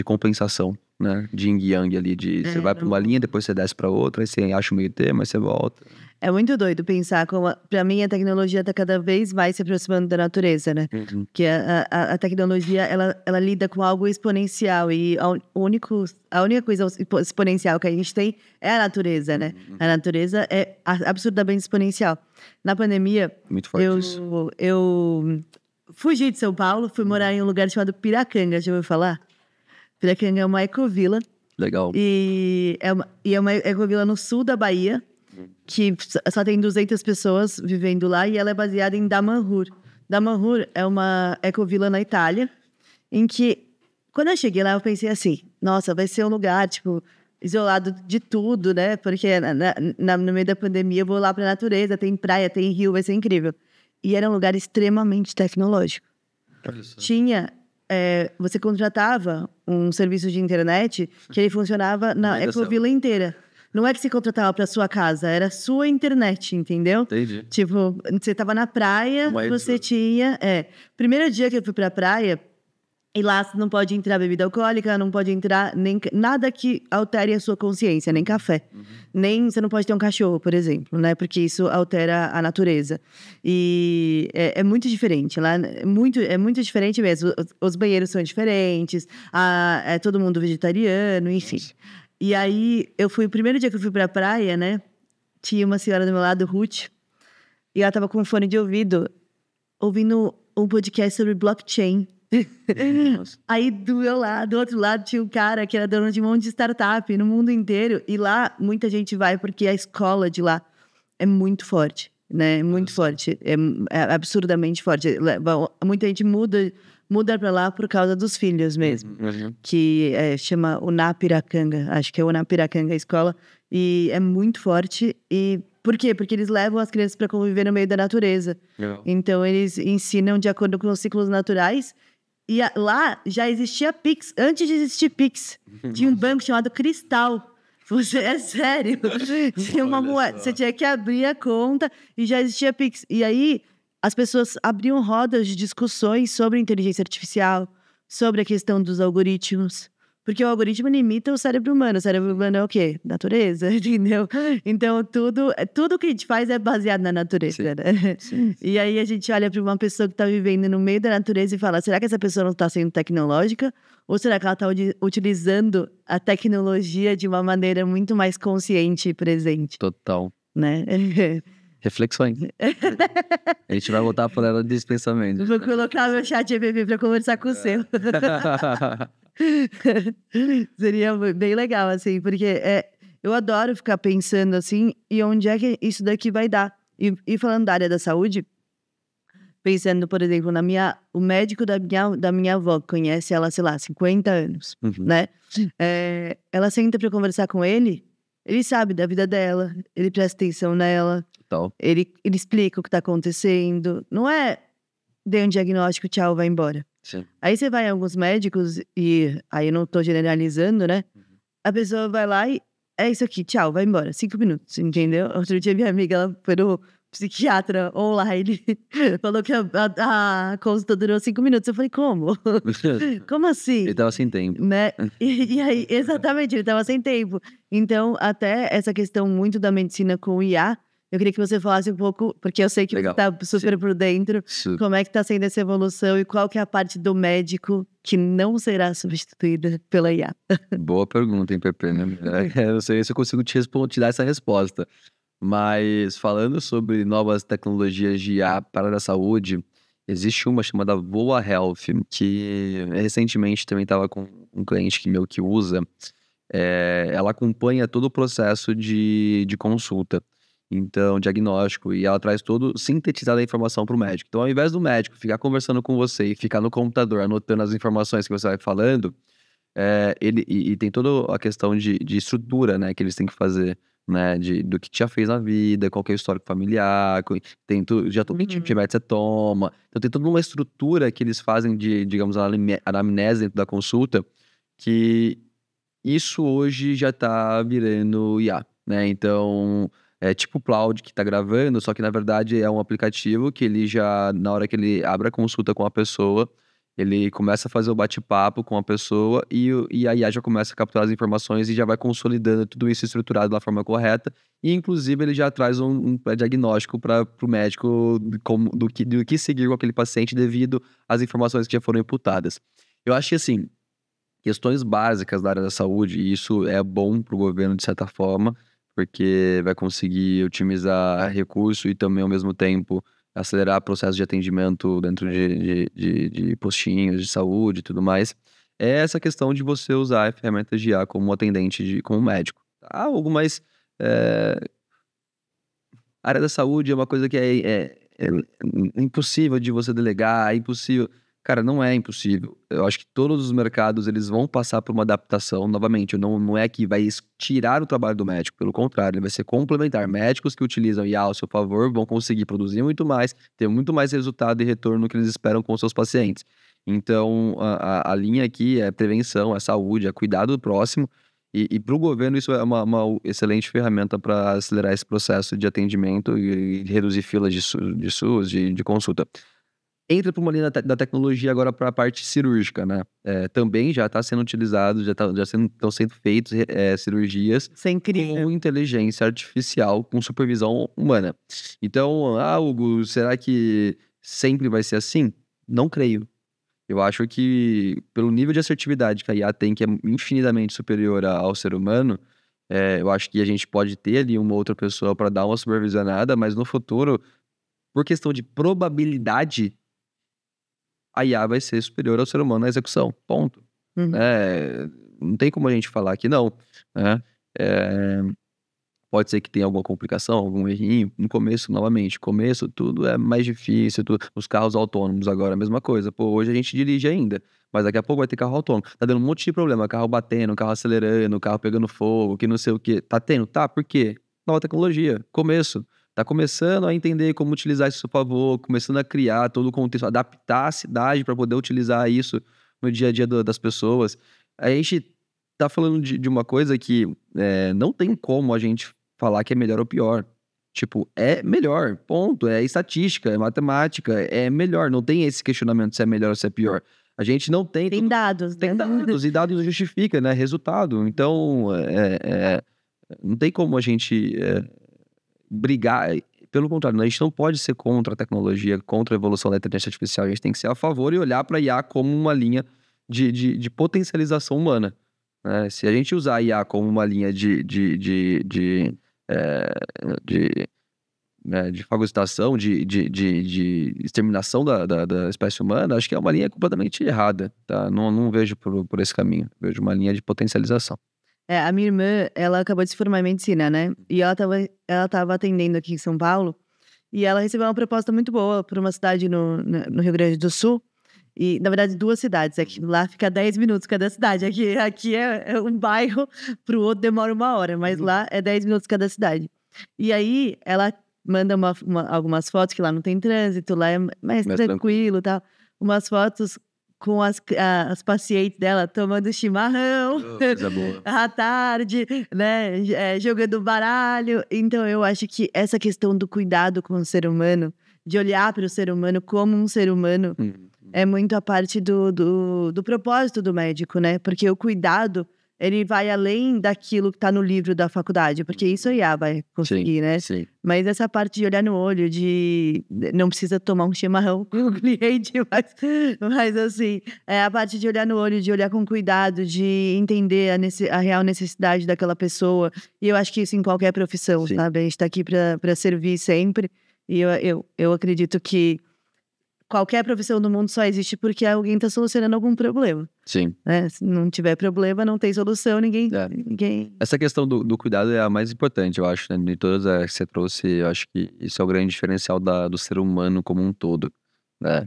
compensação, né? De yin yang ali, você vai para uma linha, depois você desce para outra, aí você acha o meio termo, aí você volta. É muito doido pensar como, para mim, a tecnologia está cada vez mais se aproximando da natureza, né? Que a tecnologia, ela lida com algo exponencial e a única coisa exponencial que a gente tem é a natureza, né? A natureza é absurdamente exponencial. Na pandemia, muito forte isso. Eu fugi de São Paulo, fui morar em um lugar chamado Piracanga, já ouviu falar? Piracanga é uma ecovila. Legal. E é uma ecovila no sul da Bahia, que só tem 200 pessoas vivendo lá, e ela é baseada em Damanhur. Damanhur é uma ecovila na Itália, em que, quando eu cheguei lá, eu pensei assim, nossa, vai ser um lugar, tipo, isolado de tudo, né? Porque no meio da pandemia eu vou lá pra natureza, tem praia, tem rio, vai ser incrível. E era um lugar extremamente tecnológico. Você contratava um serviço de internet que ele funcionava na ecovila inteira. Não é que você contratava pra sua casa, era sua internet, entendeu? Entendi. Tipo, você tava na praia, você tinha... Primeiro dia que eu fui pra praia, e lá não pode entrar bebida alcoólica, não pode entrar nem nada que altere a sua consciência, nem café. Nem você não pode ter um cachorro, por exemplo, né? Porque isso altera a natureza. E é muito diferente. Lá é muito diferente mesmo. Os banheiros são diferentes, é todo mundo vegetariano, enfim. Nossa. E aí, o primeiro dia que eu fui pra praia, né? Tinha uma senhora do meu lado, Ruth, e ela tava com um fone de ouvido, ouvindo um podcast sobre blockchain. Aí do outro lado tinha um cara que era dono de um monte de startup no mundo inteiro, e lá muita gente vai porque a escola de lá é muito forte, né? Muito forte, é absurdamente forte. Muita gente muda pra lá por causa dos filhos mesmo, que chama Unapiracanga, acho que é Unapiracanga a escola, e é muito forte. E por quê? Porque eles levam as crianças para conviver no meio da natureza. Então eles ensinam de acordo com os ciclos naturais. E lá já existia Pix. Antes de existir Pix, tinha um banco chamado Cristal. É sério. Tinha uma moeda. Você tinha que abrir a conta e já existia Pix. E aí, as pessoas abriam rodas de discussões sobre inteligência artificial, sobre a questão dos algoritmos. Porque o algoritmo limita o cérebro humano. O cérebro humano é o quê? Natureza, entendeu? Então, tudo que a gente faz é baseado na natureza, né? Sim. E aí, a gente olha para uma pessoa que está vivendo no meio da natureza e fala, será que essa pessoa não está sendo tecnológica? Ou será que ela está utilizando a tecnologia de uma maneira muito mais consciente e presente? Total. Né? Reflexões. A gente vai voltar para ela desse pensamento. Vou colocar meu chat GPT para conversar com o seu. Seria bem legal, assim, porque eu adoro ficar pensando assim, e onde é que isso daqui vai dar. E falando da área da saúde, pensando, por exemplo, o médico da minha avó, que conhece ela, sei lá, 50 anos, né? Ela senta pra conversar com ele sabe da vida dela, ele presta atenção nela, ele explica o que tá acontecendo. Não é dê um diagnóstico, tchau, vai embora. Sim. Aí você vai em alguns médicos, e aí eu não tô generalizando, né? A pessoa vai lá e é isso aqui, tchau, vai embora, 5 minutos, entendeu? Outro dia minha amiga, ela foi no psiquiatra online, falou que a consulta durou 5 minutos. Eu falei, como? Como assim? Ele tava sem tempo. Né? E aí, exatamente, ele tava sem tempo. Então, até essa questão muito da medicina com o IA, eu queria que você falasse um pouco, porque eu sei que você tá super por dentro, como é que tá sendo essa evolução e qual que é a parte do médico que não será substituída pela IA. Boa pergunta, hein, Pepe, né? Eu não sei se eu consigo te dar essa resposta. Mas falando sobre novas tecnologias de IA para a saúde, existe uma chamada Voa Health, que recentemente também estava com um cliente meu que usa. Ela acompanha todo o processo de consulta. Então, diagnóstico, e ela traz todo sintetizada a informação para o médico. Então, ao invés do médico ficar conversando com você e ficar no computador anotando as informações que você vai falando, ele tem toda a questão de estrutura, né, que eles têm que fazer, né, do que já fez na vida, qual que é o histórico familiar, tem tudo, já que tipo de remédio você toma. Então, tem toda uma estrutura que eles fazem de, digamos, anamnese dentro da consulta, que isso hoje já tá virando IA, né? Então, é tipo o Cloud que tá gravando, só que na verdade é um aplicativo que ele já, na hora que ele abre a consulta com a pessoa, ele começa a fazer o bate-papo com a pessoa e a IA já começa a capturar as informações e já vai consolidando tudo isso estruturado da forma correta. E inclusive ele já traz um diagnóstico para o médico do que seguir com aquele paciente devido às informações que já foram imputadas. Eu acho que assim, questões básicas da área da saúde, e isso é bom para o governo de certa forma, porque vai conseguir otimizar recurso e também, ao mesmo tempo, acelerar o processo de atendimento dentro de postinhos de saúde e tudo mais. É essa questão de você usar ferramentas de IA como atendente, como médico. Algo mais... A área da saúde é uma coisa que é impossível de você delegar, é impossível... Cara, não é impossível. Eu acho que todos os mercados, eles vão passar por uma adaptação. Novamente, não é que vai tirar o trabalho do médico. Pelo contrário, ele vai ser complementar. Médicos que utilizam IA ao seu favor vão conseguir produzir muito mais, ter muito mais resultado e retorno que eles esperam com seus pacientes. Então, a linha aqui é prevenção, é saúde, é cuidado do próximo. E para o governo isso é uma excelente ferramenta para acelerar esse processo de atendimento e reduzir filas de SUS, de consulta. Entra para uma linha da tecnologia agora para a parte cirúrgica, né? Também já está sendo utilizado, estão sendo feitas cirurgias Isso é incrível. com inteligência artificial, com supervisão humana. Então, Hugo, será que sempre vai ser assim? Não creio. Eu acho que, pelo nível de assertividade que a IA tem, que é infinitamente superior ao ser humano, eu acho que a gente pode ter ali uma outra pessoa para dar uma supervisionada, mas no futuro, por questão de probabilidade, a IA vai ser superior ao ser humano na execução. Ponto. Uhum. Não tem como a gente falar que não, né? Pode ser que tenha alguma complicação, algum errinho. No começo, novamente, tudo é mais difícil. Os carros autônomos agora, a mesma coisa. Pô, hoje a gente dirige ainda, mas daqui a pouco vai ter carro autônomo. Tá dando um monte de problema. Carro batendo, carro acelerando, carro pegando fogo, que não sei o quê. Tá tendo? Tá, por quê? Nova tecnologia. Começo. Tá começando a entender como utilizar isso a seu favor, começando a criar todo o contexto, adaptar a cidade para poder utilizar isso no dia a dia das pessoas. A gente tá falando de uma coisa que não tem como a gente falar que é melhor ou pior. Tipo, é melhor, ponto. É estatística, é matemática, é melhor. Não tem esse questionamento se é melhor ou se é pior. A gente não tem... Tem dados, Tem né? dados, e dados justifica, né? Resultado. Então, não tem como a gente brigar. Pelo contrário, a gente não pode ser contra a tecnologia, contra a evolução da inteligência artificial. A gente tem que ser a favor e olhar para a IA como uma linha de potencialização humana. Né? Se a gente usar a IA como uma linha de fagocitação, de exterminação da espécie humana, acho que é uma linha completamente errada, tá? Não vejo por esse caminho, vejo uma linha de potencialização. A minha irmã, ela acabou de se formar em medicina, né? E ela tava atendendo aqui em São Paulo, e ela recebeu uma proposta muito boa para uma cidade no Rio Grande do Sul. E, na verdade, 2 cidades. Aqui, lá fica 10 minutos cada cidade. Aqui é um bairro, pro outro demora 1 hora, mas lá é 10 minutos cada cidade. E aí, ela manda algumas fotos, que lá não tem trânsito, lá é mais tranquilo e tal. Umas fotos com as pacientes dela tomando chimarrão Coisa boa. à tarde, né? Jogando baralho. Então, eu acho que essa questão do cuidado com o ser humano, de olhar para o ser humano como um ser humano, é muito a parte do propósito do médico, né? Porque o cuidado, ele vai além daquilo que tá no livro da faculdade, porque isso a IA vai conseguir, né? Sim. Mas essa parte de olhar no olho, de não precisa tomar um chimarrão com o cliente, mas assim, a parte de olhar no olho, de olhar com cuidado, de entender a real necessidade daquela pessoa. E eu acho que isso em qualquer profissão, Sim. sabe? A gente tá aqui para servir sempre. E eu acredito que qualquer profissão do mundo só existe porque alguém está solucionando algum problema, Sim. né? Se não tiver problema, não tem solução, ninguém... Essa questão do cuidado é a mais importante, eu acho, né? De todas as que você trouxe, eu acho que isso é o grande diferencial do ser humano como um todo, né?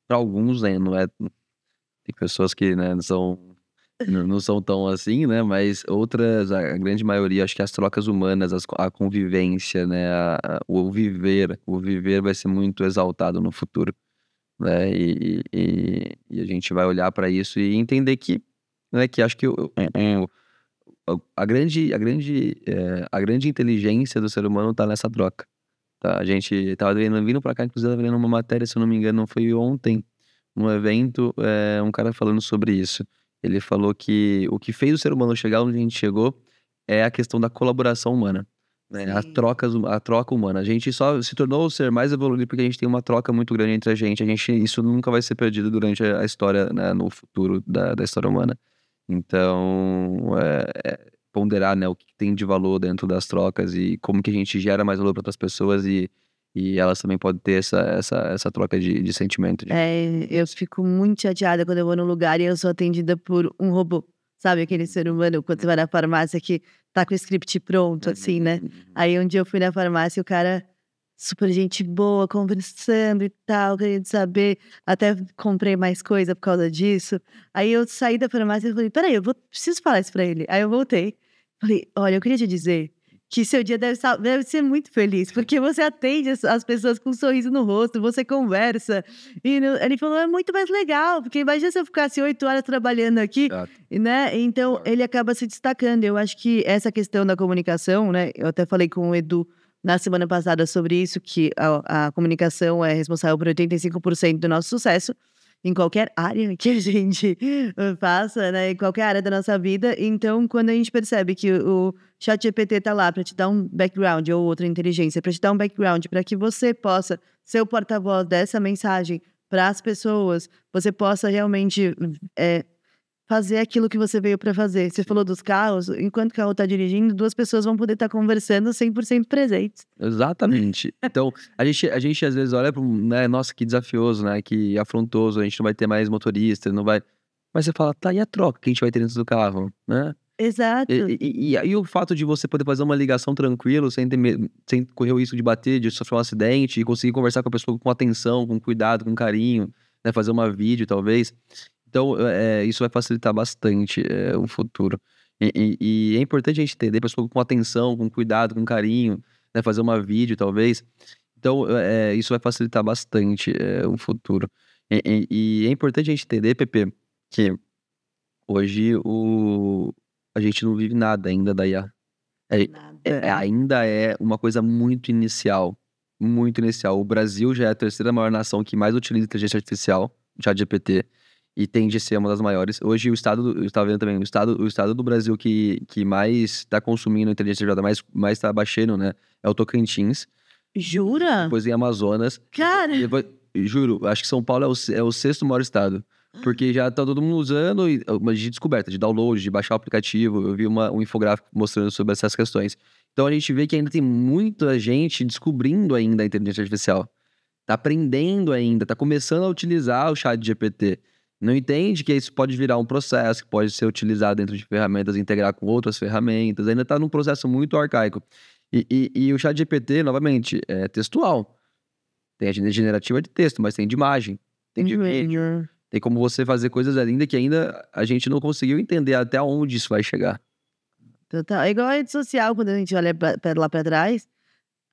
Para alguns, né, não é... Tem pessoas que, né, não são tão assim, né? Mas outras, a grande maioria, acho que as trocas humanas, a convivência, né? O viver vai ser muito exaltado no futuro, né? E a gente vai olhar para isso e entender que, né? Que acho que a grande inteligência do ser humano tá nessa troca, tá? A gente tava vindo para cá, inclusive, tava lendo uma matéria, se eu não me engano, foi ontem, num evento, um cara falando sobre isso. Ele falou que o que fez o ser humano chegar onde a gente chegou é a questão da colaboração humana, né? A troca humana. A gente só se tornou o ser mais evoluído porque a gente tem uma troca muito grande entre a gente. Isso nunca vai ser perdido durante a história, né, no futuro da história humana. Então, ponderar, né, o que tem de valor dentro das trocas e como que a gente gera mais valor para outras pessoas e elas também podem ter essa troca de sentimento. Eu fico muito chateada quando eu vou num lugar e eu sou atendida por um robô. Sabe aquele ser humano, quando você vai na farmácia que tá com o script pronto, assim, né? Aí um dia eu fui na farmácia e o cara, super gente boa, conversando e tal, querendo saber. Até comprei mais coisa por causa disso. Aí eu saí da farmácia e falei, peraí, preciso falar isso pra ele. Aí eu voltei. Falei, olha, eu queria te dizer que seu dia deve ser muito feliz, porque você atende as pessoas com um sorriso no rosto, você conversa. Ele falou, é muito mais legal, porque imagina se eu ficasse 8 horas trabalhando aqui, né? Então, ele acaba se destacando. Eu acho que essa questão da comunicação, né? Eu até falei com o Edu na semana passada sobre isso, que a comunicação é responsável por 85% do nosso sucesso, em qualquer área que a gente faça, né? Em qualquer área da nossa vida. Então, quando a gente percebe que o ChatGPT tá lá para te dar um background ou outra inteligência, para te dar um background, para que você possa ser o porta-voz dessa mensagem para as pessoas, você possa realmente fazer aquilo que você veio para fazer. Você falou dos carros, enquanto o carro está dirigindo, 2 pessoas vão poder estar conversando 100% presentes. Exatamente. Então, a gente às vezes olha para né, nossa, que desafioso, né, que afrontoso, a gente não vai ter mais motorista, não vai... Mas você fala, tá, e a troca que a gente vai ter dentro do carro, né? Exato. E o fato de você poder fazer uma ligação tranquilo, sem correr o risco de bater, de sofrer um acidente, e conseguir conversar com a pessoa com atenção, com cuidado, com carinho, né, fazer uma vídeo, talvez... Então, isso vai facilitar bastante o futuro. E é importante a gente entender, pessoa com atenção, com cuidado, com carinho, né? Fazer uma vídeo, talvez. Então, isso vai facilitar bastante o futuro. E é importante a gente entender, Pepe, que hoje a gente não vive nada ainda da IA. Ainda é uma coisa muito inicial. Muito inicial. O Brasil já é a 3ª maior nação que mais utiliza inteligência artificial, ChatGPT. E tende a ser uma das maiores. Hoje, eu estava vendo também, o estado do Brasil que mais está consumindo inteligência artificial, mais está baixando, né? É o Tocantins. Jura? Depois em Amazonas. Cara! Juro, acho que São Paulo é o 6º maior estado. Porque já tá todo mundo usando, de descoberta, de download, de baixar o aplicativo. Eu vi um infográfico mostrando sobre essas questões. Então, a gente vê que ainda tem muita gente descobrindo ainda a inteligência artificial. Tá aprendendo ainda, tá começando a utilizar o ChatGPT. Não entende que isso pode virar um processo, que pode ser utilizado dentro de ferramentas, integrar com outras ferramentas. Ainda está num processo muito arcaico. E o ChatGPT, novamente, é textual. Tem a generativa de texto, mas tem de imagem, tem de vídeo. Tem como você fazer coisas ainda que ainda a gente não conseguiu entender até onde isso vai chegar. Total. É igual a rede social, quando a gente olha lá para trás,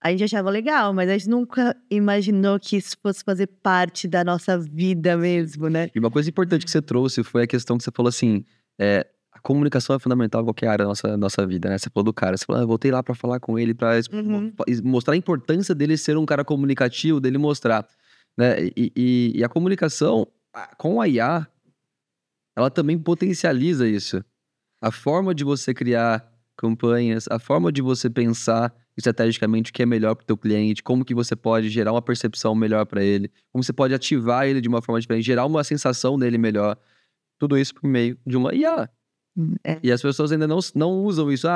a gente achava legal, mas a gente nunca imaginou que isso fosse fazer parte da nossa vida mesmo, né? E uma coisa importante que você trouxe foi a questão que você falou assim, a comunicação é fundamental em qualquer área da nossa vida, né? Você falou do cara, você falou, eu voltei lá pra falar com ele, pra mostrar a importância dele ser um cara comunicativo, dele mostrar, né? E a comunicação com a IA, ela também potencializa isso. A forma de você criar campanhas, a forma de você pensar estrategicamente o que é melhor para o teu cliente, como que você pode gerar uma percepção melhor para ele, como você pode ativar ele de uma forma diferente, gerar uma sensação dele melhor. Tudo isso por meio de uma IA. E as pessoas ainda não usam isso.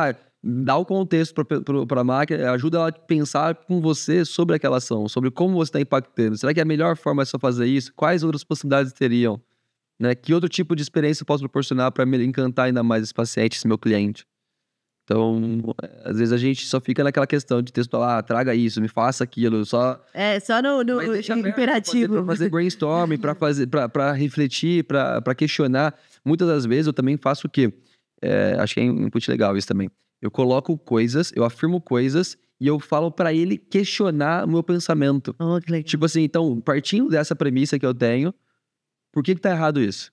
Dá o contexto para a máquina, ajuda ela a pensar com você sobre aquela ação, sobre como você está impactando. Será que a melhor forma é só fazer isso? Quais outras possibilidades teriam? Né? Que outro tipo de experiência eu posso proporcionar para me encantar ainda mais esse paciente, esse meu cliente? Então, às vezes a gente só fica naquela questão de texto, traga isso, me faça aquilo, só... só no imperativo. Pra fazer brainstorming, pra refletir, pra questionar. Muitas das vezes eu também faço o quê? Acho que é um input legal isso também. Eu coloco coisas, eu afirmo coisas e eu falo pra ele questionar o meu pensamento. Oh, que legal. Tipo assim, então, partindo dessa premissa que eu tenho, por que tá errado isso?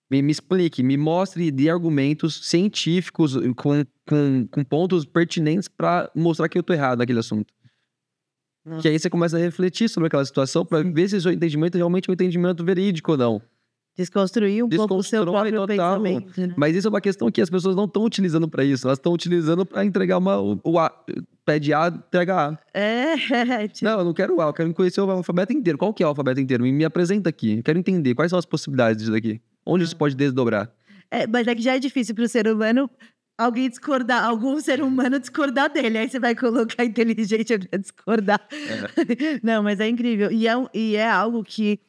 Me explique, me mostre de argumentos científicos com pontos pertinentes para mostrar que eu tô errado naquele assunto. Que aí você começa a refletir sobre aquela situação para ver se o seu entendimento é realmente um entendimento verídico ou não. Desconstruir um pouco o seu próprio pensamento. Né? Mas isso é uma questão que as pessoas não estão utilizando para isso. Elas estão utilizando para entregar o A. Pede A, entrega A. Não, eu não quero A, eu quero conhecer o alfabeto inteiro. Qual que é o alfabeto inteiro? Me apresenta aqui. Eu quero entender quais são as possibilidades disso daqui. Onde isso pode desdobrar? Mas é que já é difícil para o ser humano algum ser humano discordar dele. Aí você vai colocar a inteligência para discordar. Não, mas é incrível. E é algo que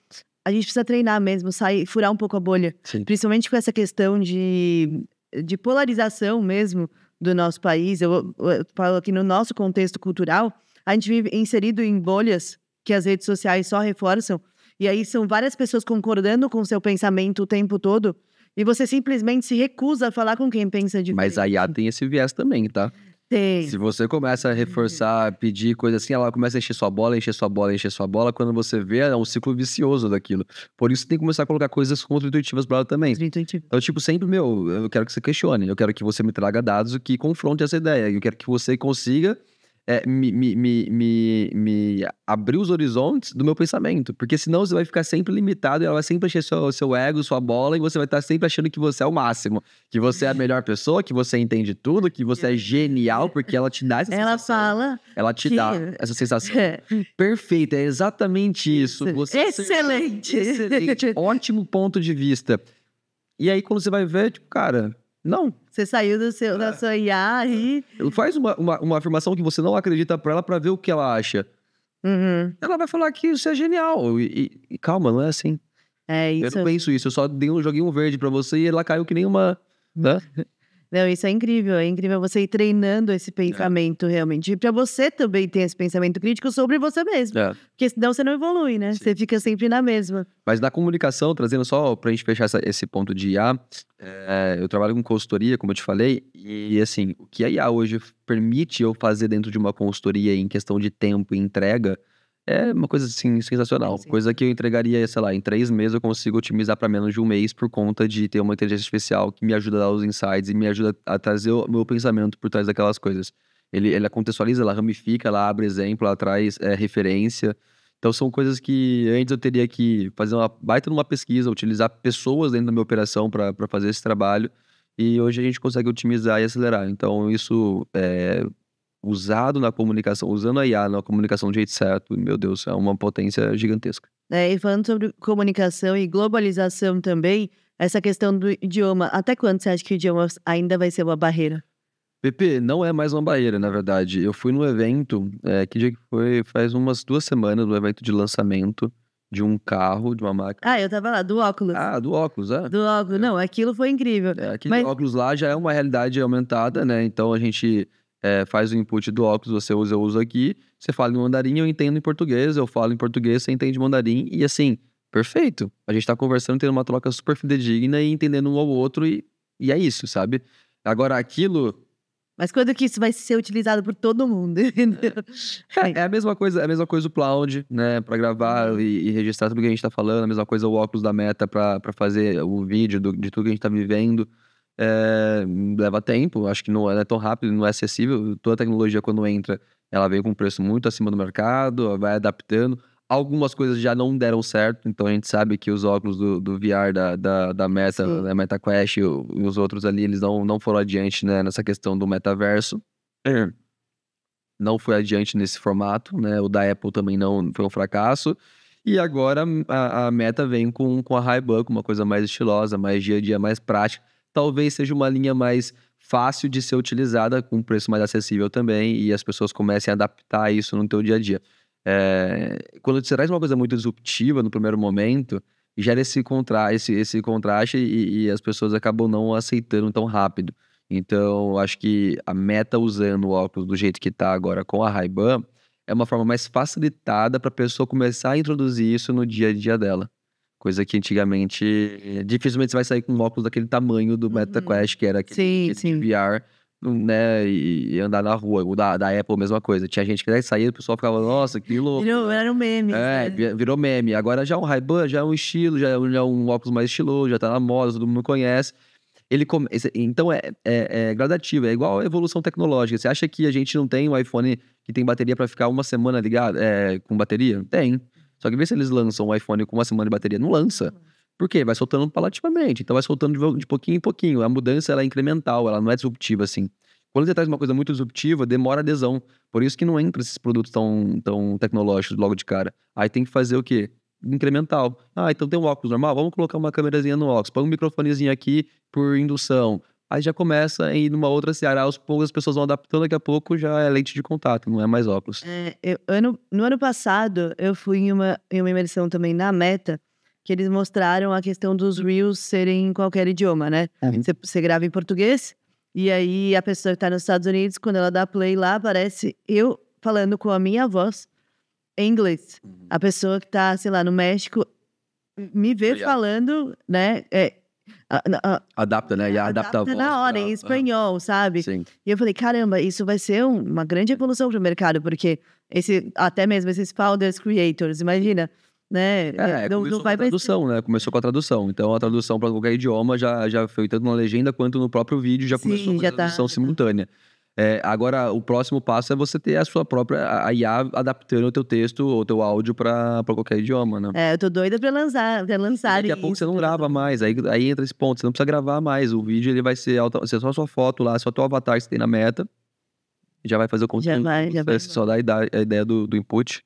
a gente precisa treinar mesmo, furar um pouco a bolha. Sim. Principalmente com essa questão de polarização mesmo do nosso país. Eu falo aqui no nosso contexto cultural, a gente vive inserido em bolhas que as redes sociais só reforçam. E aí são várias pessoas concordando com o seu pensamento o tempo todo. E você simplesmente se recusa a falar com quem pensa diferente. Mas a IA tem esse viés também, tá? Tem. Se você começa a reforçar, pedir coisa assim, ela começa a encher sua bola, encher sua bola, encher sua bola. Quando você vê, é um ciclo vicioso daquilo. Por isso tem que começar a colocar coisas contra-intuitivas pra ela também. Intuitivo. Então, tipo, sempre, eu quero que você questione. Eu quero que você me traga dados que confronte essa ideia. Eu quero que você consiga me abrir os horizontes do meu pensamento. Porque senão você vai ficar sempre limitado e ela vai sempre encher seu ego, sua bola, e você vai estar sempre achando que você é o máximo. Que você é a melhor pessoa, que você entende tudo, que você é genial, porque ela te dá essa Ela sensação. fala. Ela te dá essa sensação. Perfeito, é exatamente isso. Você Excelente. excelente. Ótimo ponto de vista. E aí, quando você vai ver, tipo, cara, não. Você saiu da sua IA e... Faz uma afirmação que você não acredita pra ela pra ver o que ela acha. Uhum. Ela vai falar que isso é genial. E calma, não é assim. É Eu isso. não penso isso. Eu só joguei um verde pra você e ela caiu que nem uma... Né? Não, isso é incrível. É incrível você ir treinando esse pensamento realmente. E pra você também ter esse pensamento crítico sobre você mesmo. É. Porque senão você não evolui, né? Sim. Você fica sempre na mesma. Mas na comunicação, trazendo só pra gente fechar esse ponto de IA, eu trabalho com consultoria, como eu te falei, e assim, o que a IA hoje permite eu fazer dentro de uma consultoria em questão de tempo e entrega, é uma coisa assim sensacional. Sim. Coisa que eu entregaria, sei lá, em 3 meses eu consigo otimizar para menos de 1 mês por conta de ter uma inteligência artificial que me ajuda a dar os insights e me ajuda a trazer o meu pensamento por trás daquelas coisas. Ela contextualiza, ela ramifica, ela abre exemplo, ela traz referência. Então são coisas que antes eu teria que fazer uma baita numa pesquisa, utilizar pessoas dentro da minha operação para fazer esse trabalho. E hoje a gente consegue otimizar e acelerar. Então isso usado na comunicação, usando a IA na comunicação do jeito certo, meu Deus, é uma potência gigantesca. E falando sobre comunicação e globalização também, essa questão do idioma, até quando você acha que o idioma ainda vai ser uma barreira? Pepe, não é mais uma barreira, na verdade. Eu fui num evento, que dia que foi? Faz umas 2 semanas, um evento de lançamento de um carro, de uma máquina. Eu tava lá, do óculos. Ah, do óculos, é. Do óculos. Não, aquilo foi incrível. Aquele Mas óculos lá já é uma realidade aumentada, né? Então a gente faz o input do óculos, você usa, eu uso aqui. Você fala em mandarim, eu entendo em português. Eu falo em português, você entende mandarim. E assim, perfeito. A gente tá conversando, tendo uma troca super fidedigna e entendendo um ao outro. E é isso, sabe? Agora, aquilo... Mas quando que isso vai ser utilizado por todo mundo, entendeu? É a mesma coisa o Cloud, né? Pra gravar e registrar tudo que a gente tá falando. A mesma coisa o óculos da Meta pra fazer o vídeo de tudo que a gente tá vivendo. Leva tempo, acho que não é tão rápido, não é acessível. Toda tecnologia, quando entra, ela vem com um preço muito acima do mercado, vai adaptando. Algumas coisas já não deram certo, então a gente sabe que os óculos do VR da Meta, Sim. da Meta Quest e os outros ali, eles não foram adiante, né, nessa questão do metaverso. Não foi adiante nesse formato, né? O da Apple também não foi um fracasso. E agora a Meta vem com a Ray-Ban, com uma coisa mais estilosa, mais dia a dia, mais prática. Talvez seja uma linha mais fácil de ser utilizada, com um preço mais acessível também, e as pessoas comecem a adaptar isso no teu dia a dia. Quando você traz uma coisa muito disruptiva no primeiro momento, gera esse contraste e as pessoas acabam não aceitando tão rápido. Então, acho que a Meta usando o óculos do jeito que tá agora com a Ray-Ban é uma forma mais facilitada para a pessoa começar a introduzir isso no dia a dia dela. Coisa que antigamente, dificilmente você vai sair com um óculos daquele tamanho do Meta Quest, que era aquele de VR, né, e andar na rua. O da Apple, mesma coisa. Tinha gente que daí saía, o pessoal ficava, nossa, que louco. Era um meme. Virou meme. Agora já é um Ray-Ban, já é um estilo, já é um óculos mais estiloso, já tá na moda, todo mundo conhece. Então é gradativo, é igual a evolução tecnológica. Você acha que a gente não tem um iPhone que tem bateria pra ficar uma semana ligado, com bateria? Tem. Só que vê se eles lançam um iPhone com uma semana de bateria. Não lança. Por quê? Vai soltando paulativamente. Então vai soltando de pouquinho em pouquinho. A mudança ela é incremental, ela não é disruptiva assim. Quando você traz uma coisa muito disruptiva, demora adesão. Por isso que não entra esses produtos tão tecnológicos logo de cara. Aí tem que fazer o quê? Incremental. Então tem um óculos normal? Vamos colocar uma câmerazinha no óculos. Põe um microfonezinho aqui por indução. Aí já começa a ir numa outra seara. Aos poucos as pessoas vão adaptando, daqui a pouco já é lente de contato, não é mais óculos. No ano passado, eu fui em uma imersão também na Meta, que eles mostraram a questão dos Reels serem em qualquer idioma, né? Você grava em português, e aí a pessoa que tá nos Estados Unidos, quando ela dá play lá, aparece eu falando com a minha voz em inglês. A pessoa que tá, sei lá, no México, me vê falando, né? Adapta, né? E adapta a voz na hora, em espanhol, sabe? Sim. E eu falei, caramba, isso vai ser uma grande evolução pro mercado, porque até mesmo esses founders, creators, imagina, né? Começou com a tradução, né? Começou com a tradução. Então, a tradução para qualquer idioma já foi tanto na legenda quanto no próprio vídeo, já começou com a tradução simultânea. Agora, o próximo passo é você ter a sua própria a IA adaptando o teu texto ou o teu áudio para qualquer idioma, né? Eu tô doida pra lançar Daqui a pouco você não grava mais, aí entra esse ponto, você não precisa gravar mais. O vídeo ele vai ser só a sua foto lá, só o teu avatar que você tem na Meta, já vai fazer o conteúdo. Você só dá a ideia do input.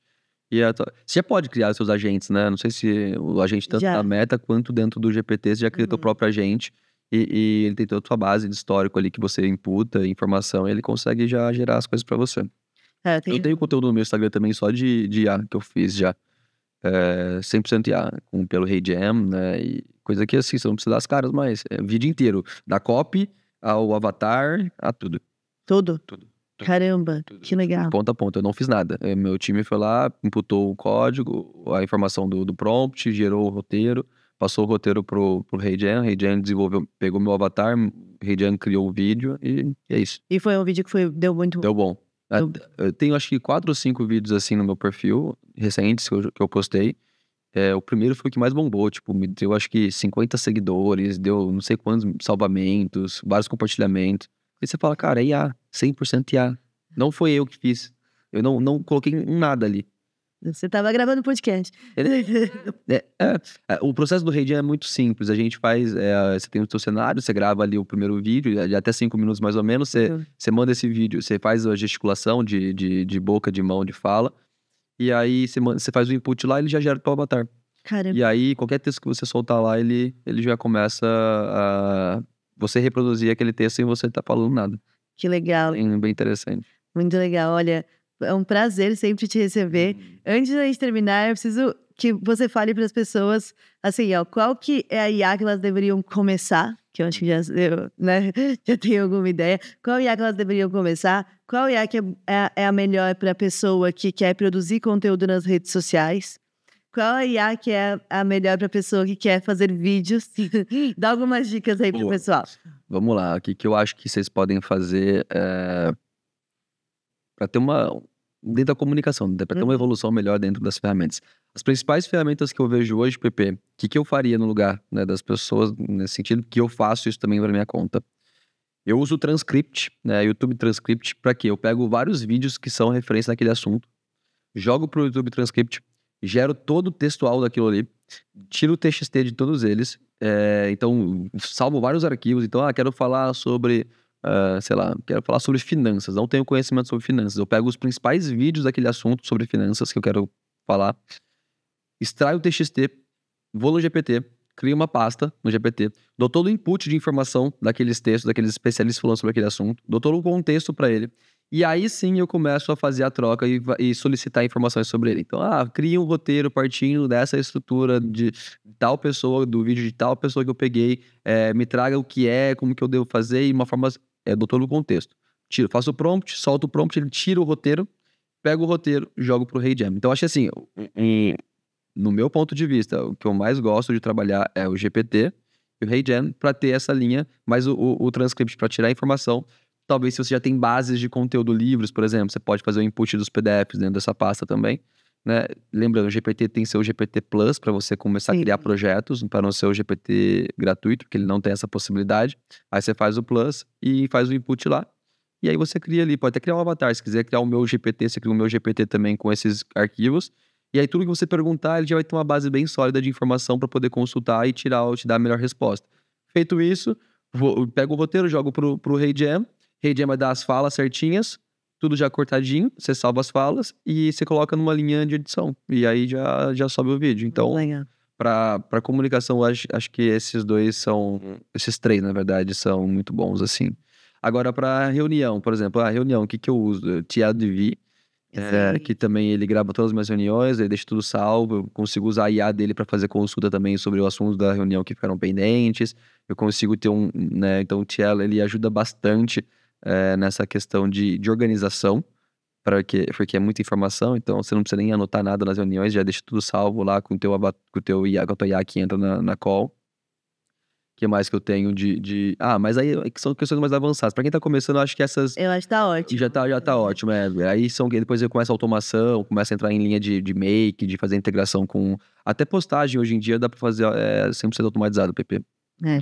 Você já pode criar seus agentes, né? Não sei se o agente tanto na Meta quanto dentro do GPT, você já cria teu próprio agente. E ele tem toda a sua base de histórico ali que você imputa informação e ele consegue já gerar as coisas pra você. Eu tenho conteúdo no meu Instagram também só de IA que eu fiz já. 100% IA, pelo HeyGen, né? E coisa que assim, você não precisa das caras, mas o vídeo inteiro. Da copy ao avatar, a tudo. Tudo? Caramba, que legal. Ponto a ponto, eu não fiz nada. Meu time foi lá, imputou o código, a informação do prompt, gerou o roteiro. Passou o roteiro pro HeyGen, o HeyGen desenvolveu, pegou meu avatar, o HeyGen criou o vídeo e é isso. E foi um vídeo que deu muito... Deu bom. Eu tenho acho que 4 ou 5 vídeos assim no meu perfil, recentes, que eu postei. O primeiro foi o que mais bombou, tipo, me deu acho que 50 seguidores, deu não sei quantos salvamentos, vários compartilhamentos. Aí você fala, cara, é IA, 100% IA. Não foi eu que fiz. Eu não coloquei nada ali. Você tava gravando podcast. O processo do HeyGen é muito simples. A gente faz... você tem o seu cenário, você grava ali o primeiro vídeo, de até 5 minutos mais ou menos. Você manda esse vídeo, você faz a gesticulação de boca, de mão, de fala. E aí você faz o input lá e ele já gera o teu avatar. Caramba. E aí, qualquer texto que você soltar lá, ele já começa a... Você reproduzir aquele texto sem você estar falando nada. Que legal. Bem interessante. Muito legal. Olha... É um prazer sempre te receber. Antes da gente terminar, eu preciso que você fale para as pessoas, assim, qual que é a IA que elas deveriam começar? Que eu acho que já tenho alguma ideia. Qual IA que elas deveriam começar? Qual IA que é a melhor para a pessoa que quer produzir conteúdo nas redes sociais? Qual a IA que é a melhor para a pessoa que quer fazer vídeos? Dá algumas dicas aí para o pessoal. Vamos lá. O que eu acho que vocês podem fazer para ter dentro da comunicação, para ter uma evolução melhor dentro das ferramentas. As principais ferramentas que eu vejo hoje, Pepe, o que eu faria no lugar, né, das pessoas, nesse sentido, que eu faço isso também para minha conta. Eu uso o Transcript, né, YouTube Transcript, para quê? Eu pego vários vídeos que são referência naquele assunto, jogo pro YouTube Transcript, gero todo o textual daquilo ali, tiro o TXT de todos eles, então salvo vários arquivos. Então, quero falar sobre... sei lá, quero falar sobre finanças, não tenho conhecimento sobre finanças. Eu pego os principais vídeos daquele assunto sobre finanças que eu quero falar, extraio o TXT, vou no GPT, crio uma pasta no GPT, dou todo o input de informação daqueles textos, daqueles especialistas falando sobre aquele assunto, dou todo o contexto para ele, e aí sim eu começo a fazer a troca e solicitar informações sobre ele. Então, cria um roteiro partindo dessa estrutura de tal pessoa, do vídeo de tal pessoa que eu peguei, me traga o que como que eu devo fazer, e uma forma... dou todo o contexto. Faço o prompt, solto o prompt, ele tira o roteiro, pego o roteiro, jogo pro HeyGen. Então, acho que assim, no meu ponto de vista, o que eu mais gosto de trabalhar é o GPT e o HeyGen para ter essa linha, mas o transcript para tirar a informação. Talvez se você já tem bases de conteúdo, livros, por exemplo, você pode fazer o input dos PDFs dentro dessa pasta também, né? Lembrando, o GPT tem seu GPT Plus para você começar a criar projetos, para não ser o GPT gratuito, porque ele não tem essa possibilidade. Aí você faz o Plus e faz o input lá. E aí você cria ali, pode até criar um avatar. Se quiser criar o meu GPT, você cria o meu GPT também com esses arquivos. E aí tudo que você perguntar, ele já vai ter uma base bem sólida de informação para poder consultar e te dar a melhor resposta. Feito isso, pego o roteiro, jogo pro HeyGen. HeyGen vai dar as falas certinhas, tudo já cortadinho, você salva as falas e você coloca numa linha de edição. E aí já sobe o vídeo. Então, para comunicação, acho que esses três, na verdade, são muito bons, assim. Agora, para reunião, por exemplo, reunião, o que eu uso? TLDV, que também ele grava todas as minhas reuniões, ele deixa tudo salvo, eu consigo usar a IA dele para fazer consulta também sobre o assunto da reunião que ficaram pendentes, eu consigo ter né, então o TL, ele ajuda bastante nessa questão de organização, porque é muita informação, então você não precisa nem anotar nada nas reuniões, já deixa tudo salvo lá com o teu IA, com a tua IA que entra na call. O que mais que eu tenho mas aí são questões mais avançadas. Pra quem tá começando, eu acho que essas... Eu acho que tá ótimo. Já tá ótimo, Aí depois eu começo a automação, começa a entrar em linha de make, de fazer integração com... Até postagem hoje em dia dá pra fazer 100% automatizado, PP.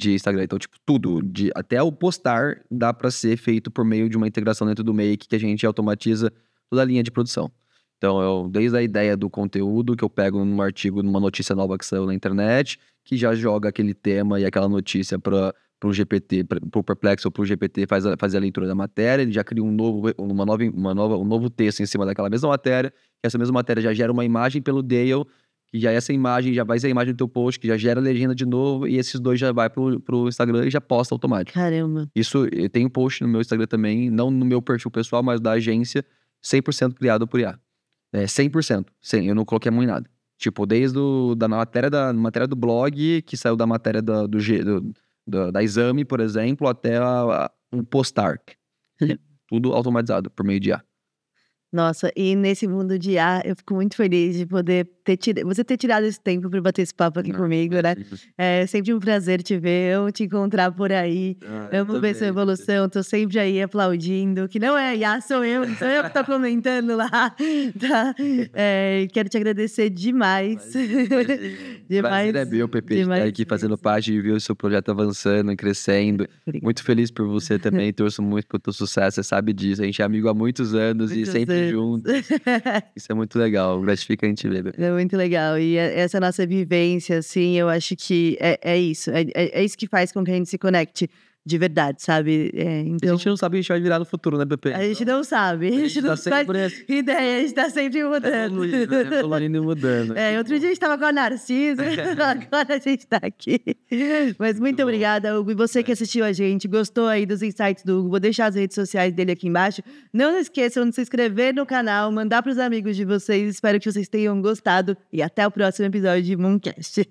De Instagram. Então, tipo, tudo. Até o postar dá pra ser feito por meio de uma integração dentro do make, que a gente automatiza toda a linha de produção. Então, desde a ideia do conteúdo que eu pego num artigo, numa notícia nova que saiu na internet, que já joga aquele tema e aquela notícia para o GPT, para o Perplexo ou para o GPT fazer a leitura da matéria, ele já cria um novo texto em cima daquela mesma matéria, que essa mesma matéria já gera uma imagem pelo Dale, que já essa imagem já vai ser a imagem do teu post, que já gera a legenda de novo, e esses dois já vai pro Instagram e já posta automático. Caramba. Isso, eu tenho post no meu Instagram também, não no meu perfil pessoal, mas da agência, 100% criado por IA. 100%. Eu não coloquei a mão em nada. Tipo, desde da matéria do blog, que saiu da matéria da Exame, por exemplo, até um postar. Tudo automatizado por meio de IA. Nossa, e nesse mundo de IA, eu fico muito feliz de poder você ter tirado esse tempo para bater esse papo aqui comigo, né? É sempre um prazer te ver, amo te encontrar por aí, amo ver sua evolução, tô sempre aí aplaudindo, que não é IA, sou eu que tô comentando lá, tá? Quero te agradecer demais. Prazer é meu, Pepe, estar aqui fazendo parte e ver o seu projeto avançando e crescendo. Obrigada. Muito feliz por você também, torço muito pro teu sucesso, você sabe disso, a gente é amigo há muitos anos e sempre juntos. Isso é muito legal, gratificante ver. É muito legal. E essa nossa vivência, assim, eu acho que é isso. É isso que faz com que a gente se conecte de verdade, sabe? Então... A gente não sabe o que a gente vai virar no futuro, né, Pepe? A gente não sabe. A gente não faz ideia, a gente tá sempre mudando. Evoluindo e mudando. Outro dia a gente tava com a Narciso, agora a gente tá aqui. Mas muito obrigada, Hugo. E você que assistiu a gente, gostou aí dos insights do Hugo, vou deixar as redes sociais dele aqui embaixo. Não esqueçam de se inscrever no canal, mandar pros amigos de vocês. Espero que vocês tenham gostado. E até o próximo episódio de Mooncast.